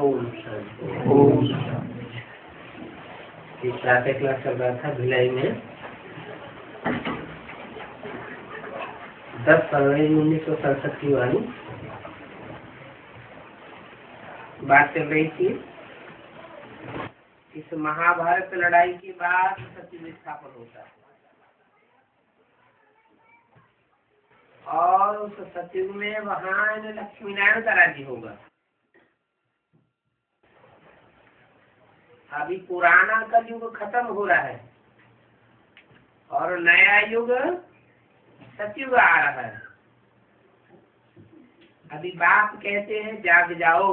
ओम शांति। ओम शांति। प्रातः क्लास चल रहा था भिलाई में 10 फरवरी 1967 की वाली बात चल रही थी। इस महाभारत लड़ाई के बाद सत्य विस्थापन होता है और उस सतयुग में वहां लक्ष्मी नारायण का राज्य होगा। अभी पुराना कलयुग खत्म हो रहा है और नया युग सतयुग आ रहा है। अभी बाप कहते हैं जाग जाओ,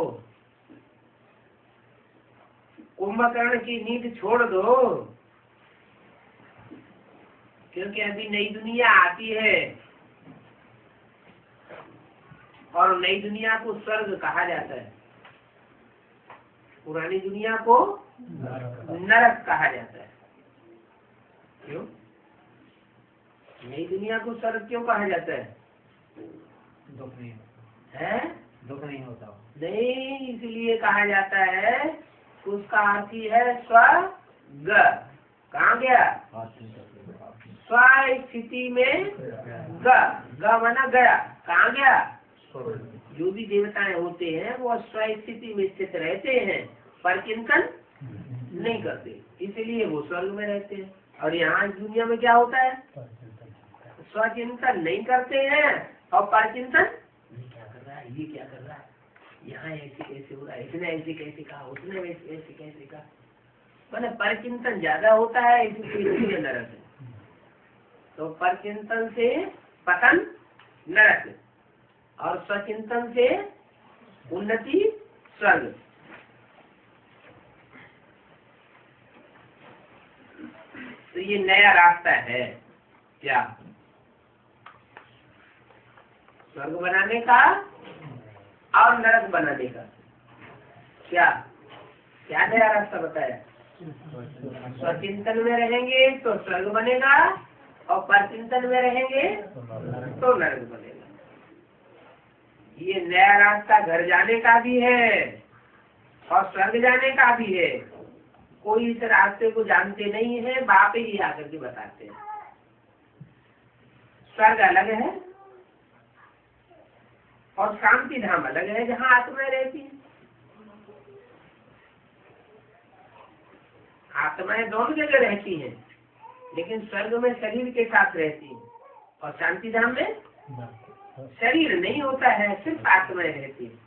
कुंभकर्ण की नींद छोड़ दो, क्योंकि अभी नई दुनिया आती है और नई दुनिया को स्वर्ग कहा जाता है, पुरानी दुनिया को नरक कहा जाता है। क्यों? नई दुनिया को स्वर्ग क्यों कहा जाता है? दुख नहीं है? दुख नहीं होता नहीं, इसलिए कहा जाता है उसका अर्थ ही है स्वर्ग। कहाँ गया? स्व स्थिति में ग माना गया। कहाँ गया? जो भी देवताएं होते हैं वो स्व स्थिति में स्थित रहते हैं पर चिंतन नहीं करते, इसलिए वो स्वर्ग में रहते हैं। और यहाँ दुनिया में क्या होता है? स्वचिंतन नहीं करते हैं और परचिंतन क्या कर रहा है, ये क्या कर रहा है, यहाँ ऐसे कैसे हो रहा है, इसने ऐसे कैसे कहा, उसने ऐसे कैसे कहा, मतलब परचिंतन ज्यादा होता है, इसलिए नरक है। तो परचिंतन से पतन नरक और स्वचिंतन से उन्नति स्वर्ग। तो ये नया रास्ता है क्या? स्वर्ग बनाने का और नरक बनाने का। क्या क्या नया रास्ता बताया? स्वचिंतन में रहेंगे तो स्वर्ग बनेगा और परचिंतन में रहेंगे तो नरक बनेगा। ये नया रास्ता घर जाने का भी है और स्वर्ग जाने का भी है। कोई इस रास्ते को जानते नहीं है, बाप ही आकर के बताते हैं। स्वर्ग अलग है और शांति धाम अलग है, जहाँ आत्माएं रहती है। आत्माएं दोनों जगह रहती हैं, लेकिन स्वर्ग में शरीर के साथ रहती है और शांति धाम में शरीर नहीं होता है, सिर्फ आत्माएं रहती है।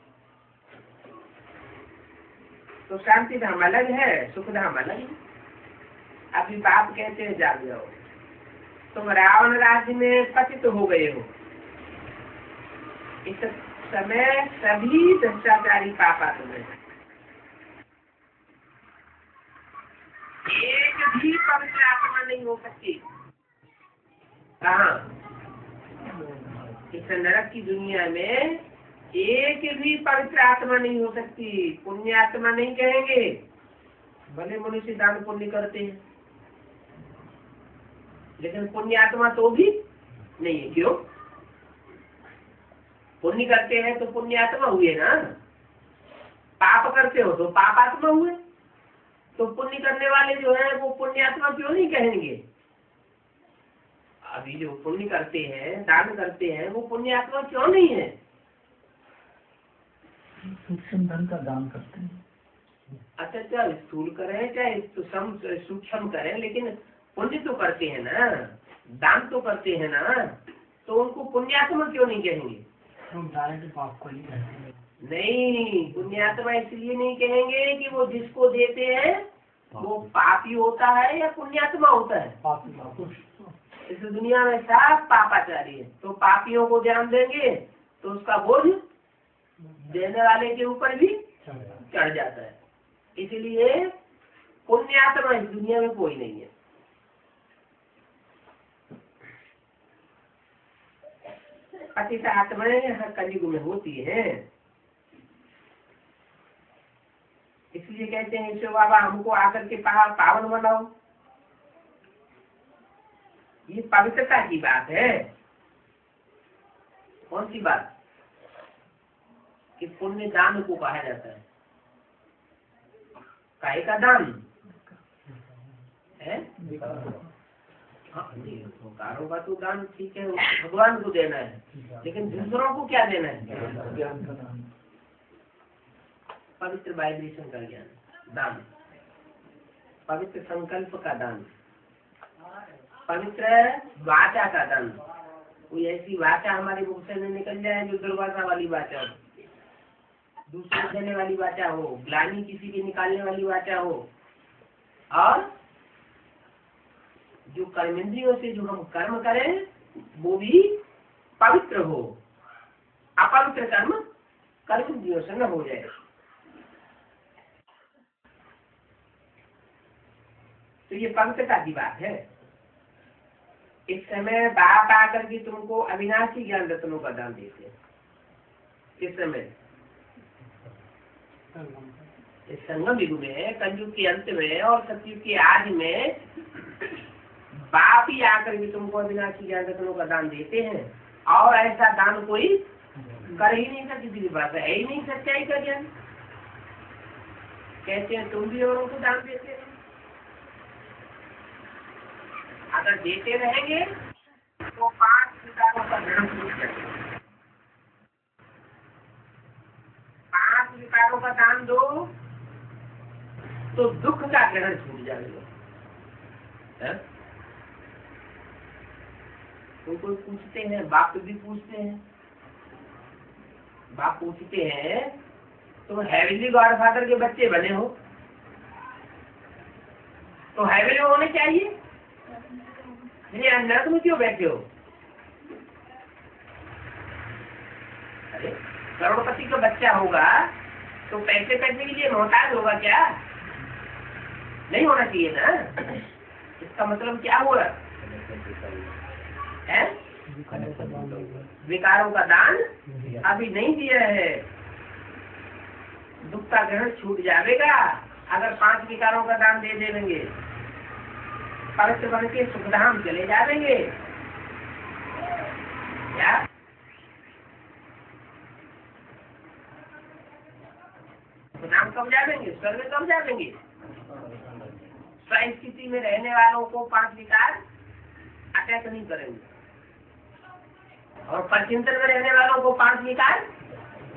तो शांति धाम अलग है, सुख धाम अलग है। अभी बाप कहते हैं जाग जाओ, तुम रावण राज्य में पतित हो गए हो। इस समय सभी भ्रष्टाचारी पापा तुम्हें, एक भी पवित्र आत्मा नहीं हो सकती। कहाँ? इस नरक की दुनिया में एक भी पवित्र आत्मा नहीं हो सकती। पुण्य आत्मा नहीं कहेंगे, भले मनुष्य दान पुण्य करते हैं, लेकिन पुण्य आत्मा तो भी नहीं है। क्यों? पुण्य करते हैं तो पुण्य आत्मा हुए ना, पाप करते हो तो पाप आत्मा हुए। तो पुण्य करने वाले जो है वो पुण्य आत्मा क्यों नहीं कहेंगे? अभी जो पुण्य करते हैं, दान करते हैं, वो पुण्य आत्मा क्यों नहीं है? सूक्ष्म धन का दान करते हैं। अच्छा, चाहे स्थूल करें चाहे सूक्ष्म करें, लेकिन पुण्य तो करते हैं ना, दान तो करते हैं ना, तो उनको पुण्यात्मा क्यों नहीं कहेंगे? पाप को नहीं कहेंगे। नहीं, पुण्यात्मा इसलिए नहीं कहेंगे कि वो जिसको देते हैं वो पापी होता है या पुण्यात्मा होता है। इस दुनिया में सब पापाचारी है, तो पापियों को जन्म देंगे तो उसका बोझ देने वाले के ऊपर भी चढ़ जाता है। इसलिए पुण्यात्मा इस दुनिया में कोई नहीं है। पतित आत्माएं हर कलयुग में होती है। इसलिए कहते हैं ईश्वर बाबा हमको आकर के पावन बनाओ। ये पवित्रता की बात है। कौन सी बात? कि पुण्य दान को कहा जाता है। काय का दान है? हाँ, विकारों का तो दान ठीक है, भगवान को देना है, लेकिन दूसरों को क्या देना है? ज्ञान का दान, पवित्र वाइब्रेशन का ज्ञान दान, पवित्र संकल्प का दान, पवित्र वाचा का दान। कोई ऐसी वाचा हमारे मुख से नहीं निकल जाए जो दुर्वासा वाली वाचा हो, दूसरे देने वाली वाचा हो, ग्लानि किसी की निकालने वाली वाचा हो, और जो कर्मेंद्रियों से जो हम कर्म करें वो भी पवित्र हो, अपवित्र कर्म कर्मेंद्रियों से न हो जाए। तो ये पवित्रता की बात है। इस समय बाप आकर के तुमको अविनाशी ज्ञान रत्नों का दान देते हैं। इस समय इस संगम युग में, कलयुग के अंत में और सतयुग के आदि में बाप ही आकर के तुमको अविनाशी ज्ञान रत्नों का दान देते हैं, और ऐसा दान कोई कर ही नहीं सकती। किसी की बात है ही नहीं, सच्चाई का ज्ञान। कहते हैं तुम भी औरों को दान देते हैं, अगर देते रहेंगे तो 5 विकारों का ग्रहण छूट जाएगा। 5 विकारों का दान दो तो दुख का ग्रहण छूट जाएगा। कोई पूछते हैं, बाप भी पूछते हैं, बाप पूछते हैं तुम हेवनली गॉडफादर के बच्चे बने हो तो हेवनली होने चाहिए, नहीं नरक में क्यों बैठे हो? अरे करोड़पति का बच्चा होगा तो पैसे पैसे के लिए मोहताज होगा क्या? नहीं होना चाहिए ना। इसका मतलब क्या हुआ है? विकारों का दान अभी नहीं दिया है, दुख का ग्रहण छूट जाएगा अगर 5 विकारों का दान दे देंगे, पवित्र बन के सुखधाम चले जाएंगे। क्या सुखधाम कब जाएंगे? स्वर्ग कब जाएंगे? स्थिति में रहने वालों को 5 विकार अटैक नहीं करेंगे, और परचिंतन में रहने वालों को 5 विकार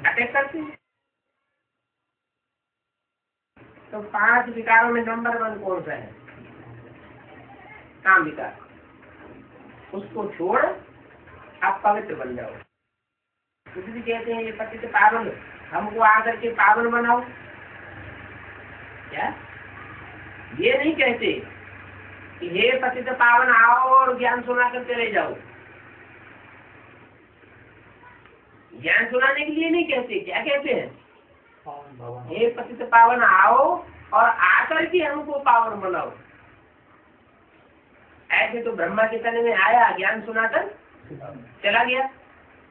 अटैक करते हैं। तो 5 विकारों में नंबर 1 कौन सा है? काम विकार। उसको छोड़ आप पवित्र बन जाओ। कुछ भी कहते हैं ये पतित पावन, हमको आकर के पावन बनाओ। क्या ये नहीं कहते कि हे पतित पावन आओ और ज्ञान सुना कर चले जाओ। ज्ञान सुनाने के लिए नहीं कहते, क्या कहते हैं? हे पतित पावन आओ और आकर के हमको पावन बनाओ। ऐसे तो ब्रह्मा के तन में आया, ज्ञान सुनाकर चला गया,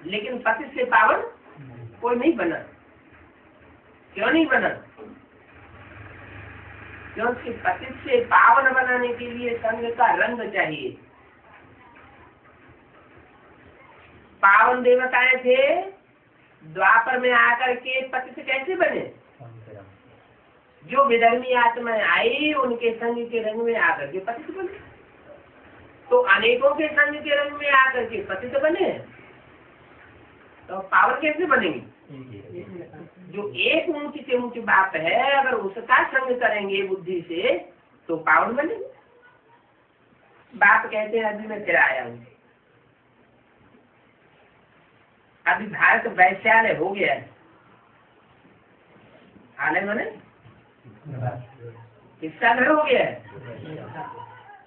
लेकिन पतित से पावन कोई नहीं बना। क्यों नहीं बना? क्योंकि पतित से पावन बनाने के लिए संग का रंग चाहिए। पावन देवताएं थे, द्वापर में आकर के पतित कैसे बने? जो विधर्मी आत्माएं आई उनके संग के रंग में आकर के पतित बने। तो अनेकों के संग के रंग में आकर के पतित बने, तो पावन कैसे बनेंगे? जो एक ऊंच से ऊंच बाप है, अगर उसका संग करेंगे बुद्धि से तो पावन बनेंगे। बाप कहते हैं अभी मैं फिर आया हूँ, अभी भारत वैश्यालय हो गया है। आलय माने किसका घर हो गया है?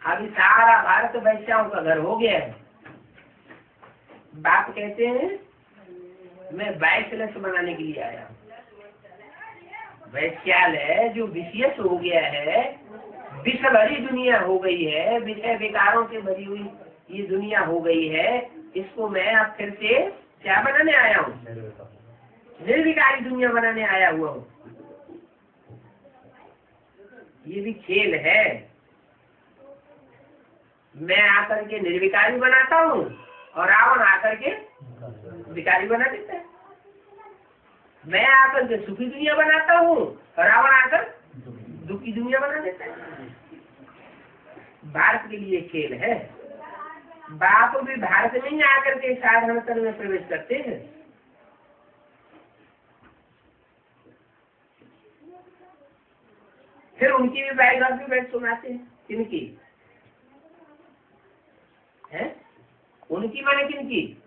अभी सारा भारत वैश्याओं का घर हो गया है। बाप कहते हैं मैं वैश्यालय बनाने के लिए आया हूँ। वैश्यालय जो विशेष हो गया है, विषय भरी दुनिया हो गई है, विषय विकारों से भरी हुई ये दुनिया हो गई है, इसको मैं अब फिर से क्या बनाने आया हूँ? निर्विकारी दुनिया बनाने आया हुआ हूँ। ये भी खेल है। मैं आकर के निर्विकारी बनाता हूँ और रावण आकर के विकारी बना देता है। मैं आकर के सुखी दुनिया बनाता हूँ, रावण आकर सुख की दुनिया बना देता है। भारत के लिए खेल है। बाप भी भारत में ही आकर के साधारण तन में प्रवेश करते हैं। फिर उनकी भी बायोग्राफी बैठ सुनाते हैं। किनकी है? उनकी माने किनकी?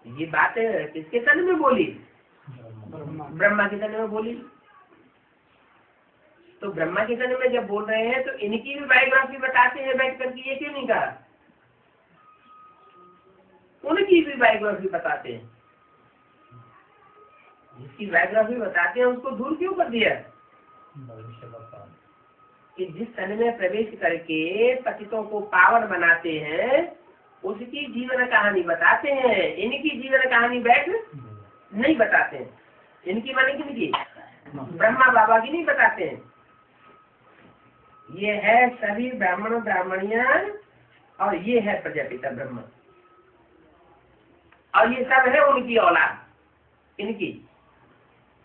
ये बात किसके तन में बोली? ब्रह्मा के तन में बोली। तो ब्रह्मा के तन में जब बोल रहे हैं तो इनकी भी बायोग्राफी बताते हैं बैठ करके। ये क्यों नहीं कहा? उनकी भी बायोग्राफी बताते हैं। जिसकी बायोग्राफी बताते हैं उसको दूर क्यों कर दिया? कि जिस तन में प्रवेश करके पतितों को पावन बनाते हैं उसकी जीवन कहानी बताते हैं। इनकी जीवन कहानी बैठ नहीं बताते हैं। इनकी माने किनकी? ब्रह्मा बाबा की नहीं बताते हैं। ये है सभी ब्राह्मण ब्राह्मणियां और ये है प्रजापिता ब्रह्मा और ये सब है उनकी औलाद। इनकी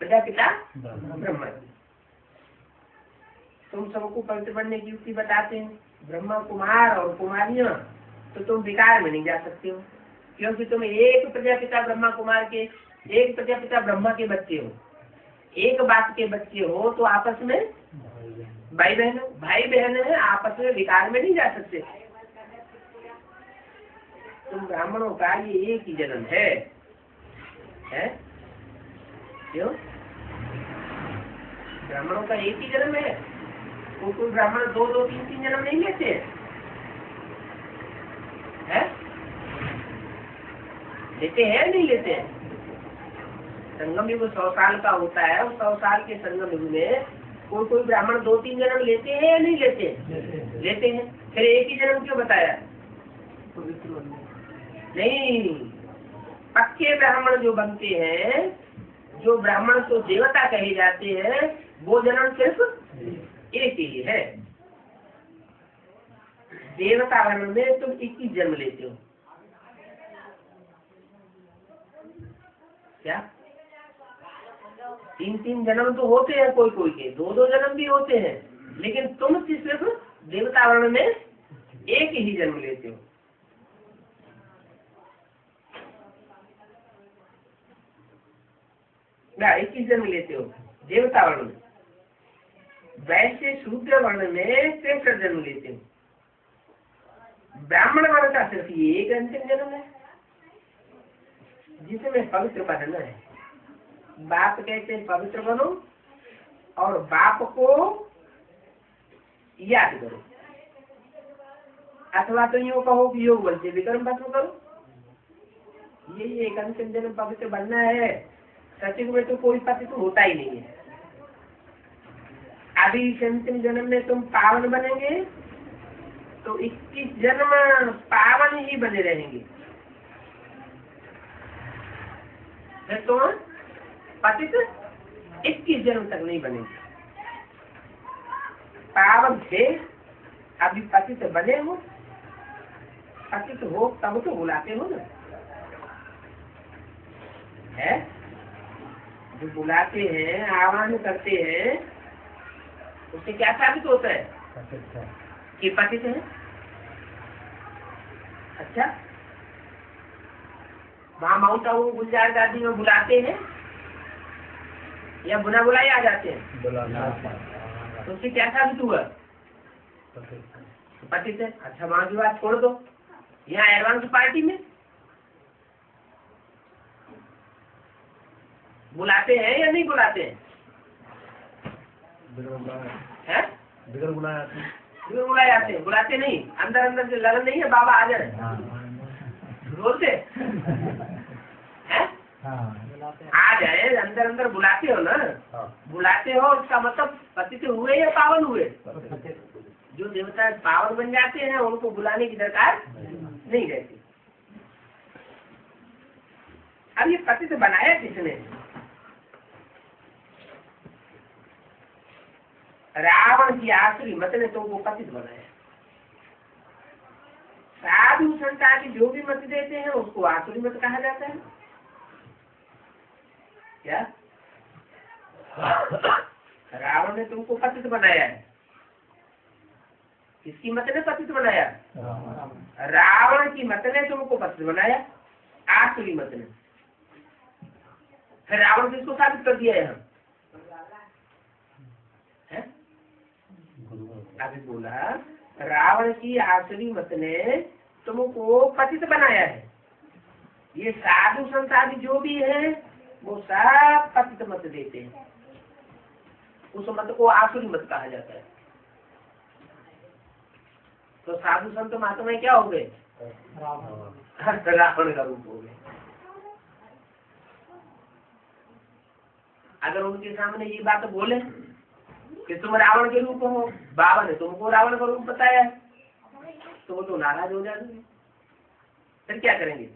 प्रजापिता ब्रह्मा। तुम सबको पवित्र बनने की युक्ति बताते हैं। ब्रह्मा कुमार और कुमारियां तो तुम विकार में नहीं जा सकते हो, क्योंकि तुम एक प्रजापिता ब्रह्मा कुमार के, एक प्रजापिता ब्रह्मा के बच्चे हो, एक बाप के बच्चे हो। तो आपस में भाई बहन है, आपस में विकार में नहीं जा सकते। तुम ब्राह्मणों का ये एक ही जन्म है? क्यों? ब्राह्मणों का एक ही जन्म है। कोई ब्राह्मण दो दो तीन तीन जन्म नहीं लेते हैं? लेते हैं नहीं लेते हैं? संगम युग 100 साल का होता है। उस 100 साल के संगम युग में कोई ब्राह्मण 2-3 जन्म लेते हैं या नहीं लेते? लेते हैं। फिर एक ही जन्म क्यों बताया? नहीं, पक्के ब्राह्मण जो बनते हैं, जो ब्राह्मण तो देवता कहे जाते हैं, वो जन्म सिर्फ एक ही है। देवता वर्ण में तुम 21 जन्म लेते हो। क्या 3-3 जन्म तो होते हैं, कोई के 2-2 जन्म भी होते हैं, लेकिन तुम सिर्फ देवता वर्ण में एक ही जन्म लेते हो। क्या 21 जन्म लेते हो देवता वर्ण में? वैसे शूद्र वर्ण में 63 जन्म लेते हो। ब्राह्मण वर्ण का सिर्फ ये एक अंतिम जन्म है जिसमें पवित्र बनना है। बाप कहते हैं पवित्र बनो और बाप को याद करो, अथवा तो यूँ कहो कि योग बल से विक्रम भस्म करो। ये एक अंतिम जन्म पवित्र बनना है। सचिव में तो कोई पति तो होता ही नहीं है। अभी इस अंतिम जन्म में तुम पावन बनेंगे तो 21 जन्म पावन ही बने रहेंगे। फिर तो पतित 21 जन्म तक नहीं बनेंगे। पावन थे, अभी पतित बने हो। पतित हो तब तो बुलाते हो ना, है? जो बुलाते हैं, आह्वान करते हैं, उससे क्या साबित होता है कि पतित है। अच्छा, वहाँ माउंट आबू गुलजार गादी में बुलाते हैं या बुला बुलाए आ जाते हैं? तो उससे क्या साबित हुआ? पतित है। अच्छा, वहाँ की बात छोड़ दो, यहाँ एडवांस पार्टी में बुलाते हैं या नहीं बुलाते हैं? बिगड़ बुलाए आते हैं। बुलाते नहीं, अंदर अंदर से लगन नहीं है बाबा आ जाए बोलते हैं? आ जाए, अंदर अंदर बुलाते हो ना। बुलाते हो, उसका मतलब पतित हुए या पावन हुए? जो देवता पावन बन जाते हैं उनको बुलाने की दरकार नहीं रहती। अब ये पतित बनाया किसने? रावण की आसुरी मत ने तुमको पतित बनाया। साधु संत आदि जो भी मत देते हैं उसको आसुरी मत कहा जाता है। क्या रावण ने तुमको पतित बनाया है। किसकी मत ने पतित बनाया? रावण की मत ने तुमको पतित बनाया, आसुरी मत ने। फिर रावण किसको साबित कर दिया यहाँ? अभी बोला रावण की आसुरी मत ने तुमको पतित बनाया है। ये साधु संत आदि जो भी है वो सब पतित मत देते हैं, उस मत को आसुरी मत कहा जाता है। तो साधु संत महात्मा क्या हो गए? रावण का रूप हो गए। अगर उनके सामने ये बात बोले कि तुम रावण के रूप हो, बाबा ने तुमको रावण का रूप बताया, तो वो तो नाराज हो जाएंगे। फिर क्या करेंगे?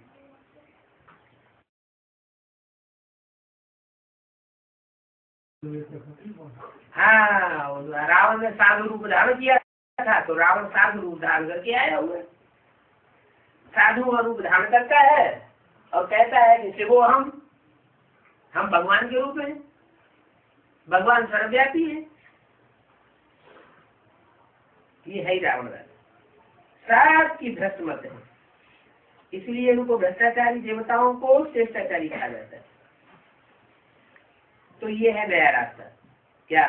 हाँ, रावण ने साधु रूप धारण किया था, तो रावण साधु रूप धारण करके आया हुआ, साधु का रूप धारण करता है और कहता है कि शिवो हम भगवान के रूप हैं, भगवान सर्वव्यापी है। ये है रावण राज, सब की भ्रष्ट मत है, इसलिए उनको भ्रष्टाचारी देवताओं को श्रेष्ठाचारी कहा जाता है। तो ये है नया रास्ता। क्या?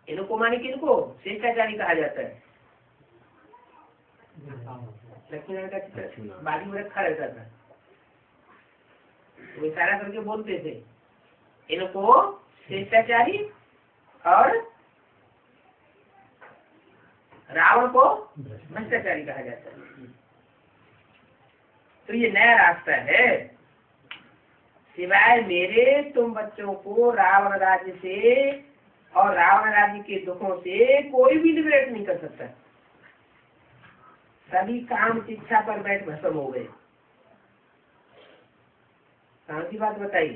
इनको माने किनको श्रेष्ठाचारी कहा जाता है? लक्ष्मीनारायण का चित्र बाजू में रखा रहता था, वो इशारा करके बोलते थे इनको श्रेष्ठाचारी और रावण को भ्रष्टाचारी कहा जाता है। तो ये नया रास्ता है। सिवाय मेरे तुम बच्चों को रावण राज्य से और रावण राज्य के दुखों से कोई भी लिबरेट नहीं कर सकता। सभी काम की इच्छा पर बैठ भस्म हो गए। कहाँ की बात बताई?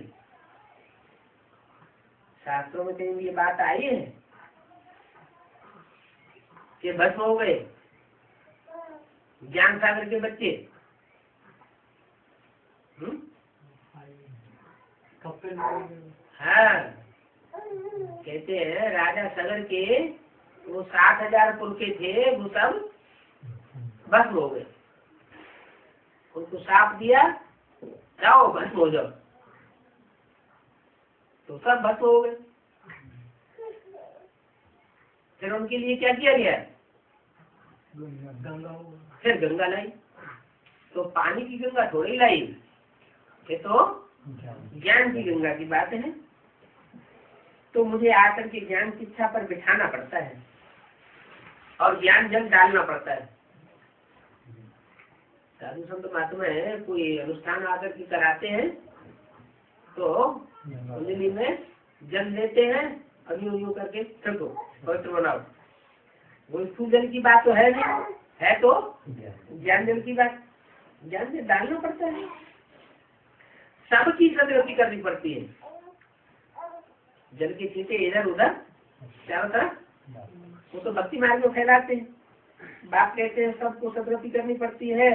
शास्त्रों में कहीं ये बात आई है कि भस्म हो गए ज्ञान सागर के बच्चे? हाँ, कहते हैं राजा सगर के वो 7,000 पुरखे थे, वो सब भस्म हो गए। उनको साप दिया, जाओ भस्म हो जाओ, तो सब भस्म हो गए। फिर उनके लिए क्या किया गया? फिर गंगा लाई। तो पानी की गंगा थोड़ी लाई, ये तो ज्ञान की गंगा की बात है। तो मुझे आकर के ज्ञान शिक्षा पर बिठाना पड़ता है और ज्ञान जल डालना पड़ता है। साधु संत महात्मा है, कोई अनुष्ठान आकर के कराते हैं तो उंगली में जल देते हैं और यूं करके फेंको, पवित्र बनाओ। वो स्थूल जल की बात तो है नहीं, है तो ज्ञान जल की बात। ज्ञान जल डालना पड़ता है, सबकी सदगति करनी पड़ती है। जल के छींटे इधर उधर चारों तरफ, वो तो भक्ति मार्ग में फैलाते हैं। बाप कहते हैं सबको सदगति करनी पड़ती है।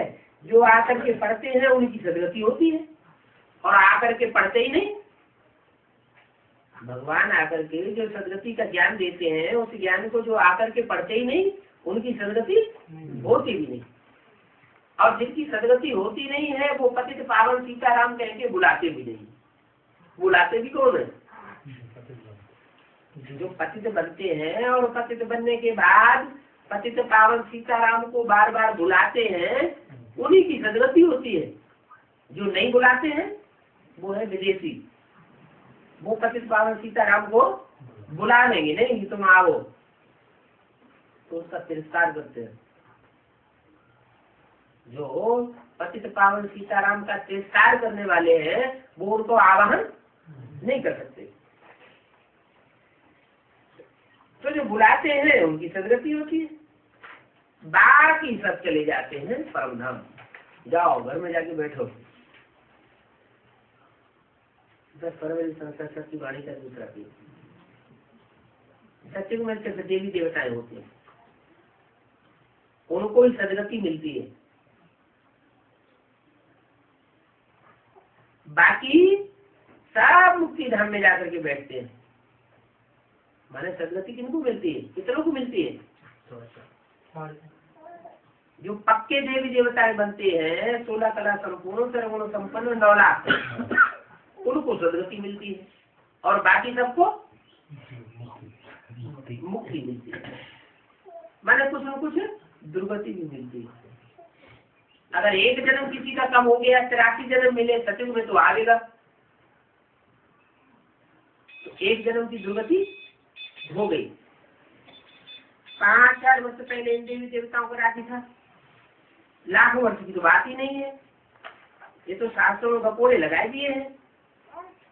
जो आकर के पढ़ते हैं उनकी सदगति होती है, और आकर के पढ़ते ही नहीं। भगवान आकर के जो सदगति का ज्ञान देते हैं, उस ज्ञान को जो आकर के पढ़ते ही नहीं, उनकी सदगति होती भी नहीं। और जिनकी सदगति होती नहीं है वो पतित पावन सीताराम कह के बुलाते भी नहीं। बुलाते भी कौन है? जो पतित बनते हैं और पतित बनने के बाद पतित पावन सीताराम को बार बार बुलाते हैं, उन्हीं की सदगति होती है। जो नहीं बुलाते हैं वो है विदेशी। वो पतित पावन सीताराम को बुला लेंगे नहीं कि तुम आओ, तो उसका तिरस्कार करते हैं। जो पतित पावन सीताराम का तिरस्कार करने वाले हैं वो उनको आवाहन नहीं कर सकते। तो जो बुलाते हैं उनकी सदगति होती है। बाकी सब चले जाते हैं परम धाम। जाओ घर में जाके बैठो। 10 फरवरी संस्कृत की वाणी का दूसरा दिन। सच्चे में देवी देवताएं होते हैं, उनको ही सदगति मिलती है। बाकी सब मुक्ति धाम में जाकर के बैठते हैं। माने सदगति किनको मिलती है? कितनों को मिलती है? जो पक्के देवी देवताएं बनते हैं, 16 कला संपूर्ण, सर्वगुण संपन्न, 9 लाख, उनको सदगति मिलती है और बाकी सबको मुक्ति मिलती है। माने कुछ न कुछ दुर्गति भी मिलती है। अगर एक जन्म किसी का कम हो गया, 83 जन्म मिले सतयुग में तो आएगा, तो एक जन्म की दुर्गति हो गई। 5000 वर्ष पहले इन देवी देवताओं का राज्य था, लाखों वर्ष की तो बात ही नहीं है। ये तो शास्त्रों में बकोड़े लगाए दिए हैं।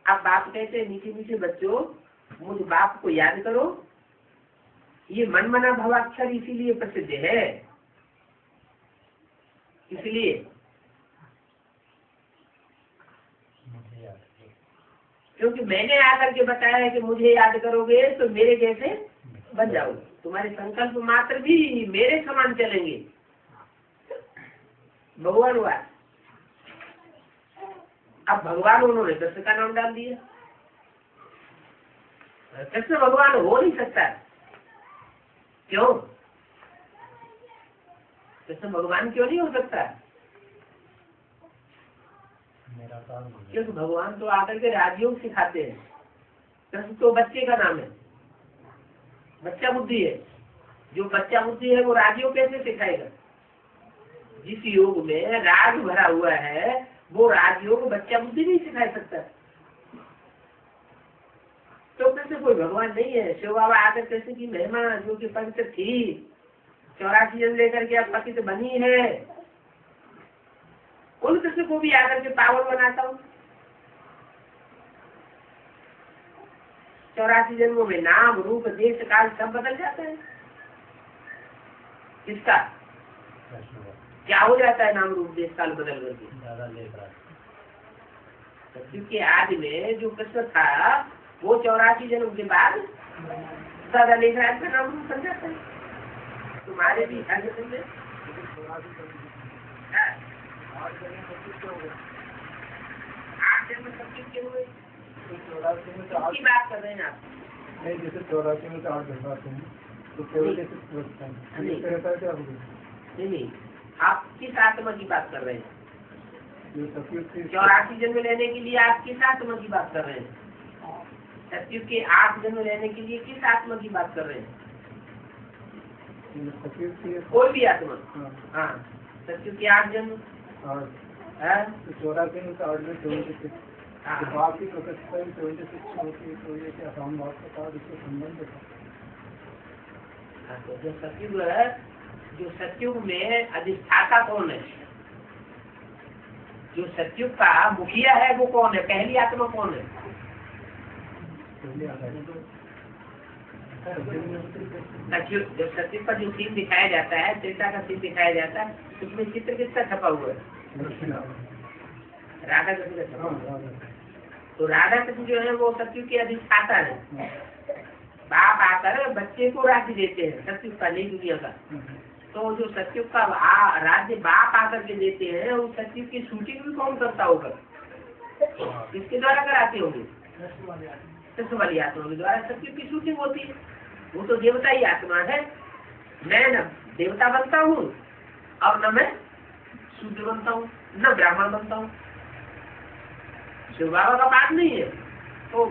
अब बाप कहते हैं मीठे मीठे बच्चों, मुझ बाप को याद करो। ये मन मना भवाक्षर इसीलिए प्रसिद्ध है, इसलिए क्योंकि मैंने आकर के बताया है कि मुझे याद करोगे तो मेरे जैसे बन जाओगे, तुम्हारे संकल्प मात्र भी मेरे समान चलेंगे। भगवान हुआ। अब भगवान उन्होंने कृष्ण का नाम डाल दिया। कृष्ण भगवान हो नहीं सकता। क्यों? कृष्ण भगवान क्यों नहीं हो सकता? क्योंकि भगवान तो आकर के राजयोग सिखाते हैं। कृष्ण तो बच्चे का नाम है, बच्चा बुद्धि है। जो बच्चा बुद्धि है वो राजयोग कैसे सिखाएगा? जिस योग में राज भरा हुआ है वो राजयोग बच्चा बुद्धि नहीं सिखा सकता। तो कृष्ण कोई भगवान नहीं है। शिव बाबा आकर कृष्ण की महिमा जो कि पवित्र थी, 84 जन्म लेकर के अब पतित बनी है, उन कृष्ण को भी आकर के पावन बनाता हूँ। 84 जन्मों में नाम रूप देश काल सब बदल जाता है। किसका क्या हो जाता है? नाम रूप देश काल बदल करके। क्योंकि आदि में जो कृष्ण था वो 84 जन्म के बाद दादा लेखराज का नाम रूप बन जाता है। तुम्हारे भी आगे में हुए की बात कर रहे हैं आप? नहीं, जैसे 84 में 8 घंटे हैं तो केवल नहीं, आप किस आत्मा की बात कर रहे हैं? 84 जन्म लेने के लिए आप किस आत्मा की बात कर रहे हैं? सतयुग के 8 जन्म लेने के लिए किस आत्मा की बात कर रहे हैं? कोई भी आत्मा। हाँ, सतयुग के 8 जन्म। 84 में 8 में 76 बाकी प्रतिष्ठा 76 होती है, तो ये क्या हम बात के साथ इससे संबंध है? तो जो सतयुग है, जो सतयुग में अधिष्ठाता कौन है? जो सतयुग का मुखिया है वो कौन है? पहली आत्मा कौन है? जो सतयुग का जो सीन दिखाया जाता है, त्रेता का सीन दिखाया जाता है, उसमें चित्र किसका छपा हुआ है? राधा कृष्ण का छपा हुआ है। तो राधा कृष्ण जो है वो सतयुग के अधिष्ठाता है। बाप आकर बच्चे को राज्य देते हैं, सतयुग का नहीं दुनिया का। तो जो सतयुग का राज्य बाप आकर के देते हैं, उस सतयुग की शूटिंग भी कौन करता होगा? किसके द्वारा कराते होंगे? कृष्ण वाली आत्मा के द्वारा सतयुग की शूटिंग होती है। वो तो देवता ही आत्मा है। मैं न देवता बनता हूँ और न मैं शूद्र बनता हूँ, न ब्राह्मण बनता हूँ। शिव बाबा का बात नहीं है। तो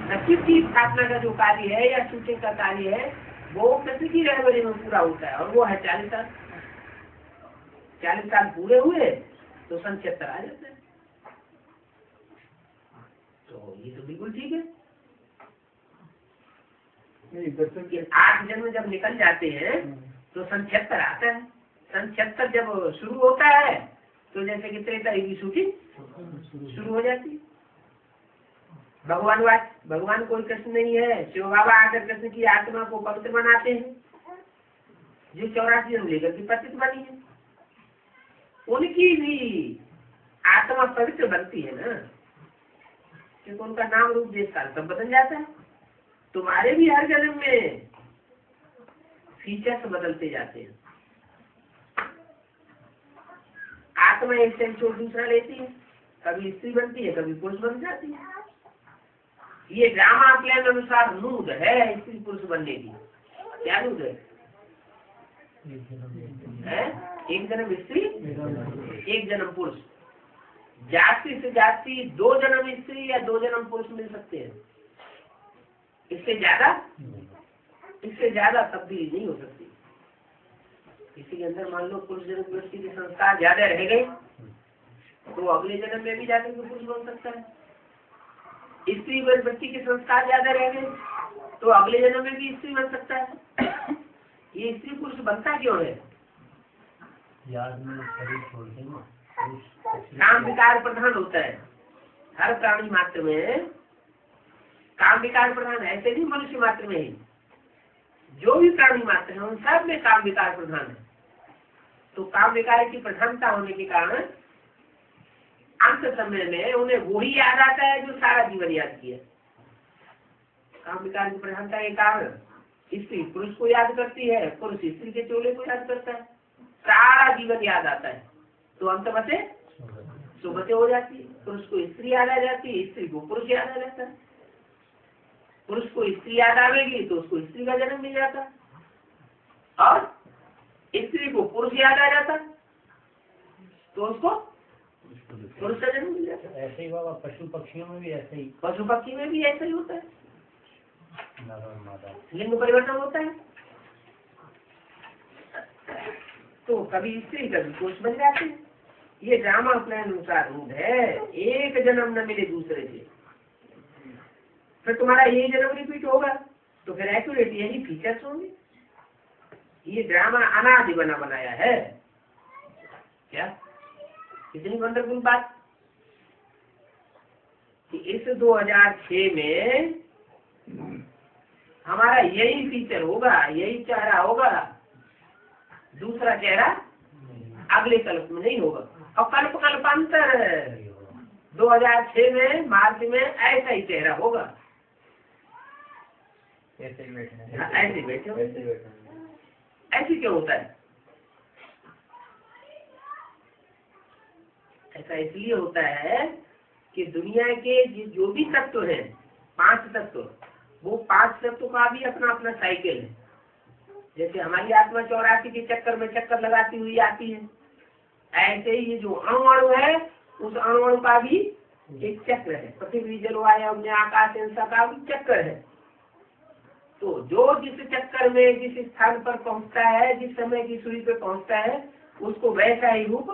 सतयुग की स्थापना का जो कार्य है या शूटिंग का कार्य है वो कृष्ण की रहबरी में पूरा होता है, और वो है 40 साल। 40 साल पूरे हुए तो सन 76 आ जाता है। तो ये तो बिल्कुल ठीक है। 8 जन्म जब निकल जाते हैं तो सन 76 आता है। सन 76 जब शुरू होता है तो जैसे कि त्रेता युग की शूटिंग शुरू हो जाती है। भगवान कोई कृष्ण नहीं है। शिव बाबा आकर कृष्ण की आत्मा को पवित्र बनाते हैं, जो 84 जन्म लेकर के पतित बनी है। उनकी भी आत्मा पवित्र बनती है ना, क्योंकि उनका नाम रूप देश काल सब बदल जाता है। तुम्हारे भी हर जन्म में फीचर्स बदलते जाते हैं। आत्मा एक सेल छोड़ दूसरा लेती है, कभी स्त्री बनती है, कभी पुरुष बन जाती है। ये ड्रामा प्लान अनुसार नूद है स्त्री पुरुष बनने की। क्या नूद है? एक जन्म स्त्री एक जन्म पुरुष। जाति से जाति 2 जन्म स्त्री या 2 जन्म पुरुष मिल सकते हैं। इससे ज्यादा तब्दीली नहीं हो सकती। किसी के अंदर मान लो पुरुष जन्म व्यक्ति के संस्कार ज्यादा रह गए तो अगले जन्म में भी जाकर पुरुष बन सकता है। स्त्री व्यक्ति के संस्कार ज्यादा रह गए तो अगले जन्म में भी स्त्री बन सकता है। ये स्त्री पुरुष बनता क्यों है? काम विकार प्रधान होता है हर प्राणी मात्र में। काम विकार प्रधान ऐसे नहीं मनुष्य मात्र में ही, जो भी प्राणी मात्र है उन सब में काम विकार प्रधान है। तो काम विकार की प्रधानता होने के कारण अंत समय में उन्हें वही याद आता है जो सारा जीवन याद किया। काम विकार की प्रधानता के कारण स्त्री पुरुष को याद करती है, पुरुष स्त्री के चोले को याद करता है, सारा जीवन याद आता है। तो अंत में सुबह हो जाती है। पुरुष को स्त्री याद आ जाती है, स्त्री को पुरुष याद आ जाता है। पुरुष को स्त्री याद आवेगी तो उसको स्त्री का जन्म मिल जाता है, और स्त्री को पुरुष याद आ जाता तो उसको पुरुष का जन्म मिल जाता है। ऐसे ही बाबा पशु पक्षियों में भी ऐसे ही, पशु पक्षी में भी ऐसा ही होता है। लिंग परिवर्तन होता है तो कभी स्त्री कभी पुरुष बन जाते हैं। ये ड्रामा प्लान अनुसार है। एक जन्म न मिले दूसरे से, फिर तुम्हारा यही जन्म रिपीट होगा तो फिर एक्यूरेट यही फीचर्स होंगे। ये ड्रामा अनादि बना बनाया है। क्या कितनी वंडरफुल बात कि इस 2006 में हमारा यही फीचर होगा, यही चेहरा होगा, दूसरा चेहरा अगले कल्प में नहीं होगा। और कल्प कल्पांतर 2006 में मार्च में ऐसा ही चेहरा होगा। ऐसे बैठे ऐसे क्यों होता है? ऐसा इसलिए होता है कि दुनिया के जो भी तत्व हैं, 5 तत्व, वो 5 तत्व का भी अपना अपना साइकिल है। जैसे हमारी आत्मा 84 के चक्कर में चक्कर लगाती हुई आती है, ऐसे ही ये जो अणु है उस अणु का भी एक चक्र है। पृथ्वी जलवायु अग्नि आकाश इनका का भी चक्र है। तो जो जिस चक्कर में जिस स्थान पर पहुंचता है, जिस समय की सूर्य पे पहुंचता है, उसको वैसा ही रूप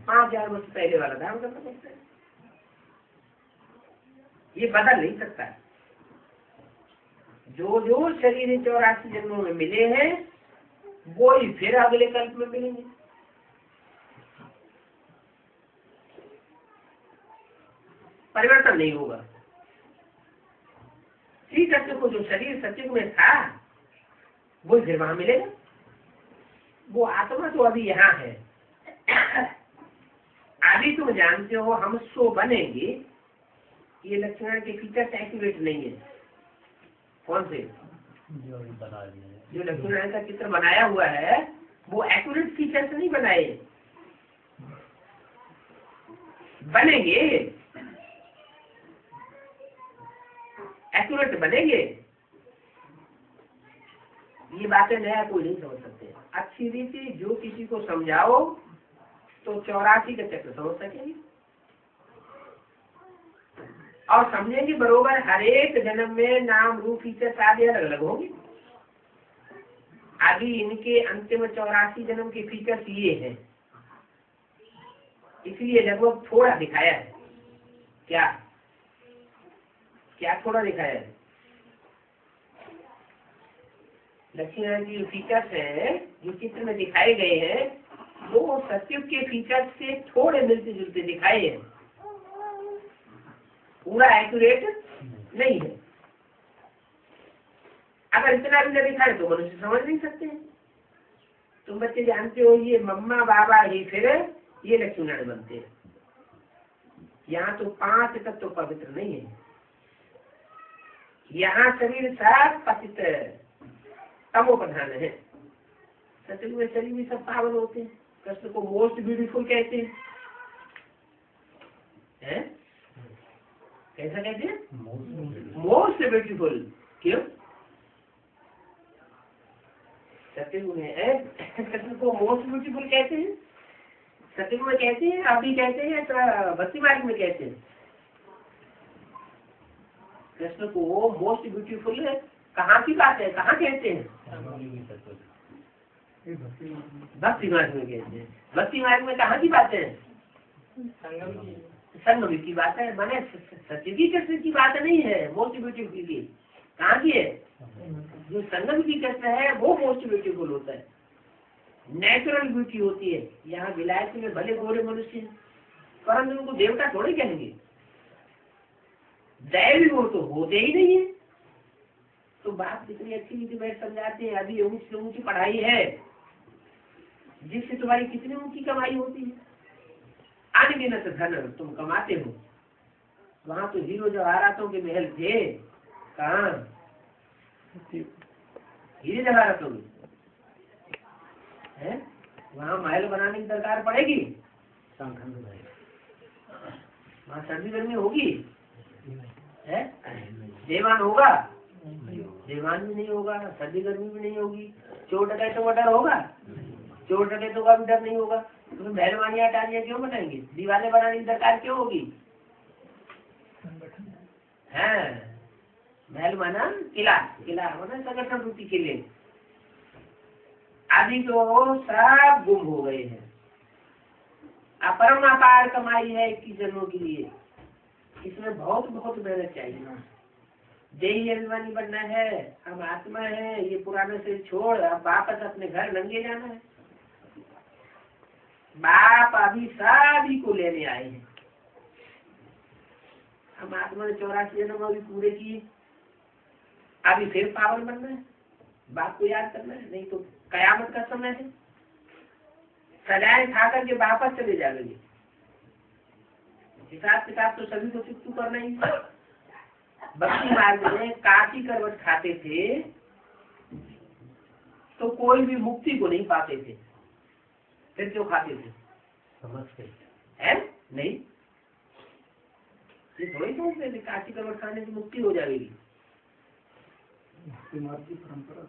5000 वर्ष पहले वाला धारण करना पड़ता है। ये बदल नहीं सकता। जो जो शरीर 84 जन्मों में मिले हैं वो ही फिर अगले कल्प में मिलेंगे। परिवर्तन नहीं होगा। श्री कृष्ण को जो शरीर सत्युग में था वो फिर वहां मिलेगा। वो आत्मा तो अभी यहाँ है। अभी तुम जानते हो हम सो बनेंगे, ये लक्ष्मण के फीचर्स एक्यूरेट नहीं है। कौन से? जो लक्ष्मण का चित्र बनाया हुआ है वो एक्यूरेट फीचर्स नहीं बनाए, बनेंगे, एक्यूरेट बनेंगे। ये बातें नया कोई नहीं समझ सकते। अच्छी रीति जो किसी को समझाओ तो 84 का चक्र समझ सकेंगे और समझेंगे बरोबर। हर एक जन्म में नाम रूप फीचर आदि अलग अलग होंगे। अभी इनके अंतिम 84 जन्म के फीचर्स ये हैं, इसलिए लगभग थोड़ा दिखाया है। क्या क्या थोड़ा दिखाया है? लक्ष्मण जी फीचर्स है जो चित्र में दिखाए गए हैं वो सत्युग के फीचर्स से थोड़े मिलते जुलते दिखाए हैं, पूरा एक्यूरेट नहीं है। अगर इतना भी न दिखाए तो मनुष्य समझ नहीं सकते हैं। तुम बच्चे जानते हो ये मम्मा बाबा ही फिर ये लक्ष्मण बनते हैं। यहाँ तो 5 तत्व पवित्र नहीं है। यहाँ शरीर सब पतित तमो प्रधान है। सत्युग में शरीर भी सब पावन होते हैं। कृष्ण को मोस्ट ब्यूटीफुल कहते हैं। ऐसा कहते हैं मोस्ट ब्यूटीफुल। क्यों? सत्युग में कृष्ण को मोस्ट ब्यूटीफुल कहते हैं, सत्युग में कहते हैं, अभी कहते हैं, तो भक्ति मार्ग में कहते हैं कृष्ण को मोस्ट ब्यूटीफुल है। कहाँ की बात है, कहाँ कहते हैं? भक्ति मार्ग में कहते हैं। भक्ति मार्ग में कहाँ की बात है? संगम की बात है, माने सत्युगी कृष्ण की बात नहीं है मोस्ट ब्यूटीफुल की। कहाँ की है? जो संगम की कृष्ण है वो मोस्ट ब्यूटीफुल होता है, नेचुरल ब्यूटी होती है। यहाँ विलायत में भले गोरे मनुष्य हैं, परंतु उनको देवता थोड़े कहेंगे, दैवी गुण तो होते ही नहीं है। तो बात कितनी अच्छी नीति बैठ समझाते हैं। अभी ऊंची से ऊंची पढ़ाई है जिससे तुम्हारी कितनी ऊंची कमाई होती है, अनगिनत धन तुम कमाते हो। वहां तो हीरो जवाहरातों के महल थे, कहाँ हीरे जवाहरातों में है, वहाँ महल बनाने की दरकार पड़ेगी? वहाँ सर्दी गर्मी होगी है, देवान होगा? देवान भी नहीं होगा, सर्दी गर्मी भी नहीं होगी। चोर डकैतों का डर होगा? चोर डकैतों का भी डर नहीं होगा। तो महलवानियां टालियां क्यों बनाएंगे? दीवारें बनाने की दरकार क्यों होगी? है महल माना किला, किला माना संगठन रूपी किले। आदि तो सब गुम हो गए हैं। अपरम अपार कमाई है 21 जन्मों के लिए, इसमें बहुत बहुत मेहनत चाहिए। देही अभिमानी बनना है, हम आत्मा है, ये पुराने से छोड़, अब वापस अपने घर नंगे जाना है। बाप अभी सभी को लेने आए हैं। हम आत्मा ने 84 जन्म अभी पूरे किए, अभी फिर पावन बनना है, बाप को याद करना है, नहीं तो कयामत का समय है, सजाएं खा करके वापस चले जाएंगे। हिसाब किताब तो सभी को चुप करना ही। भक्ति मार्ग में काशी करवट खाते थे तो कोई भी मुक्ति को नहीं पाते थे, फिर क्यों खाते थे? समझते है नहीं, ये थोड़ी सोचते थे काशी करवट खाने से मुक्ति हो जाएगी। परंपरा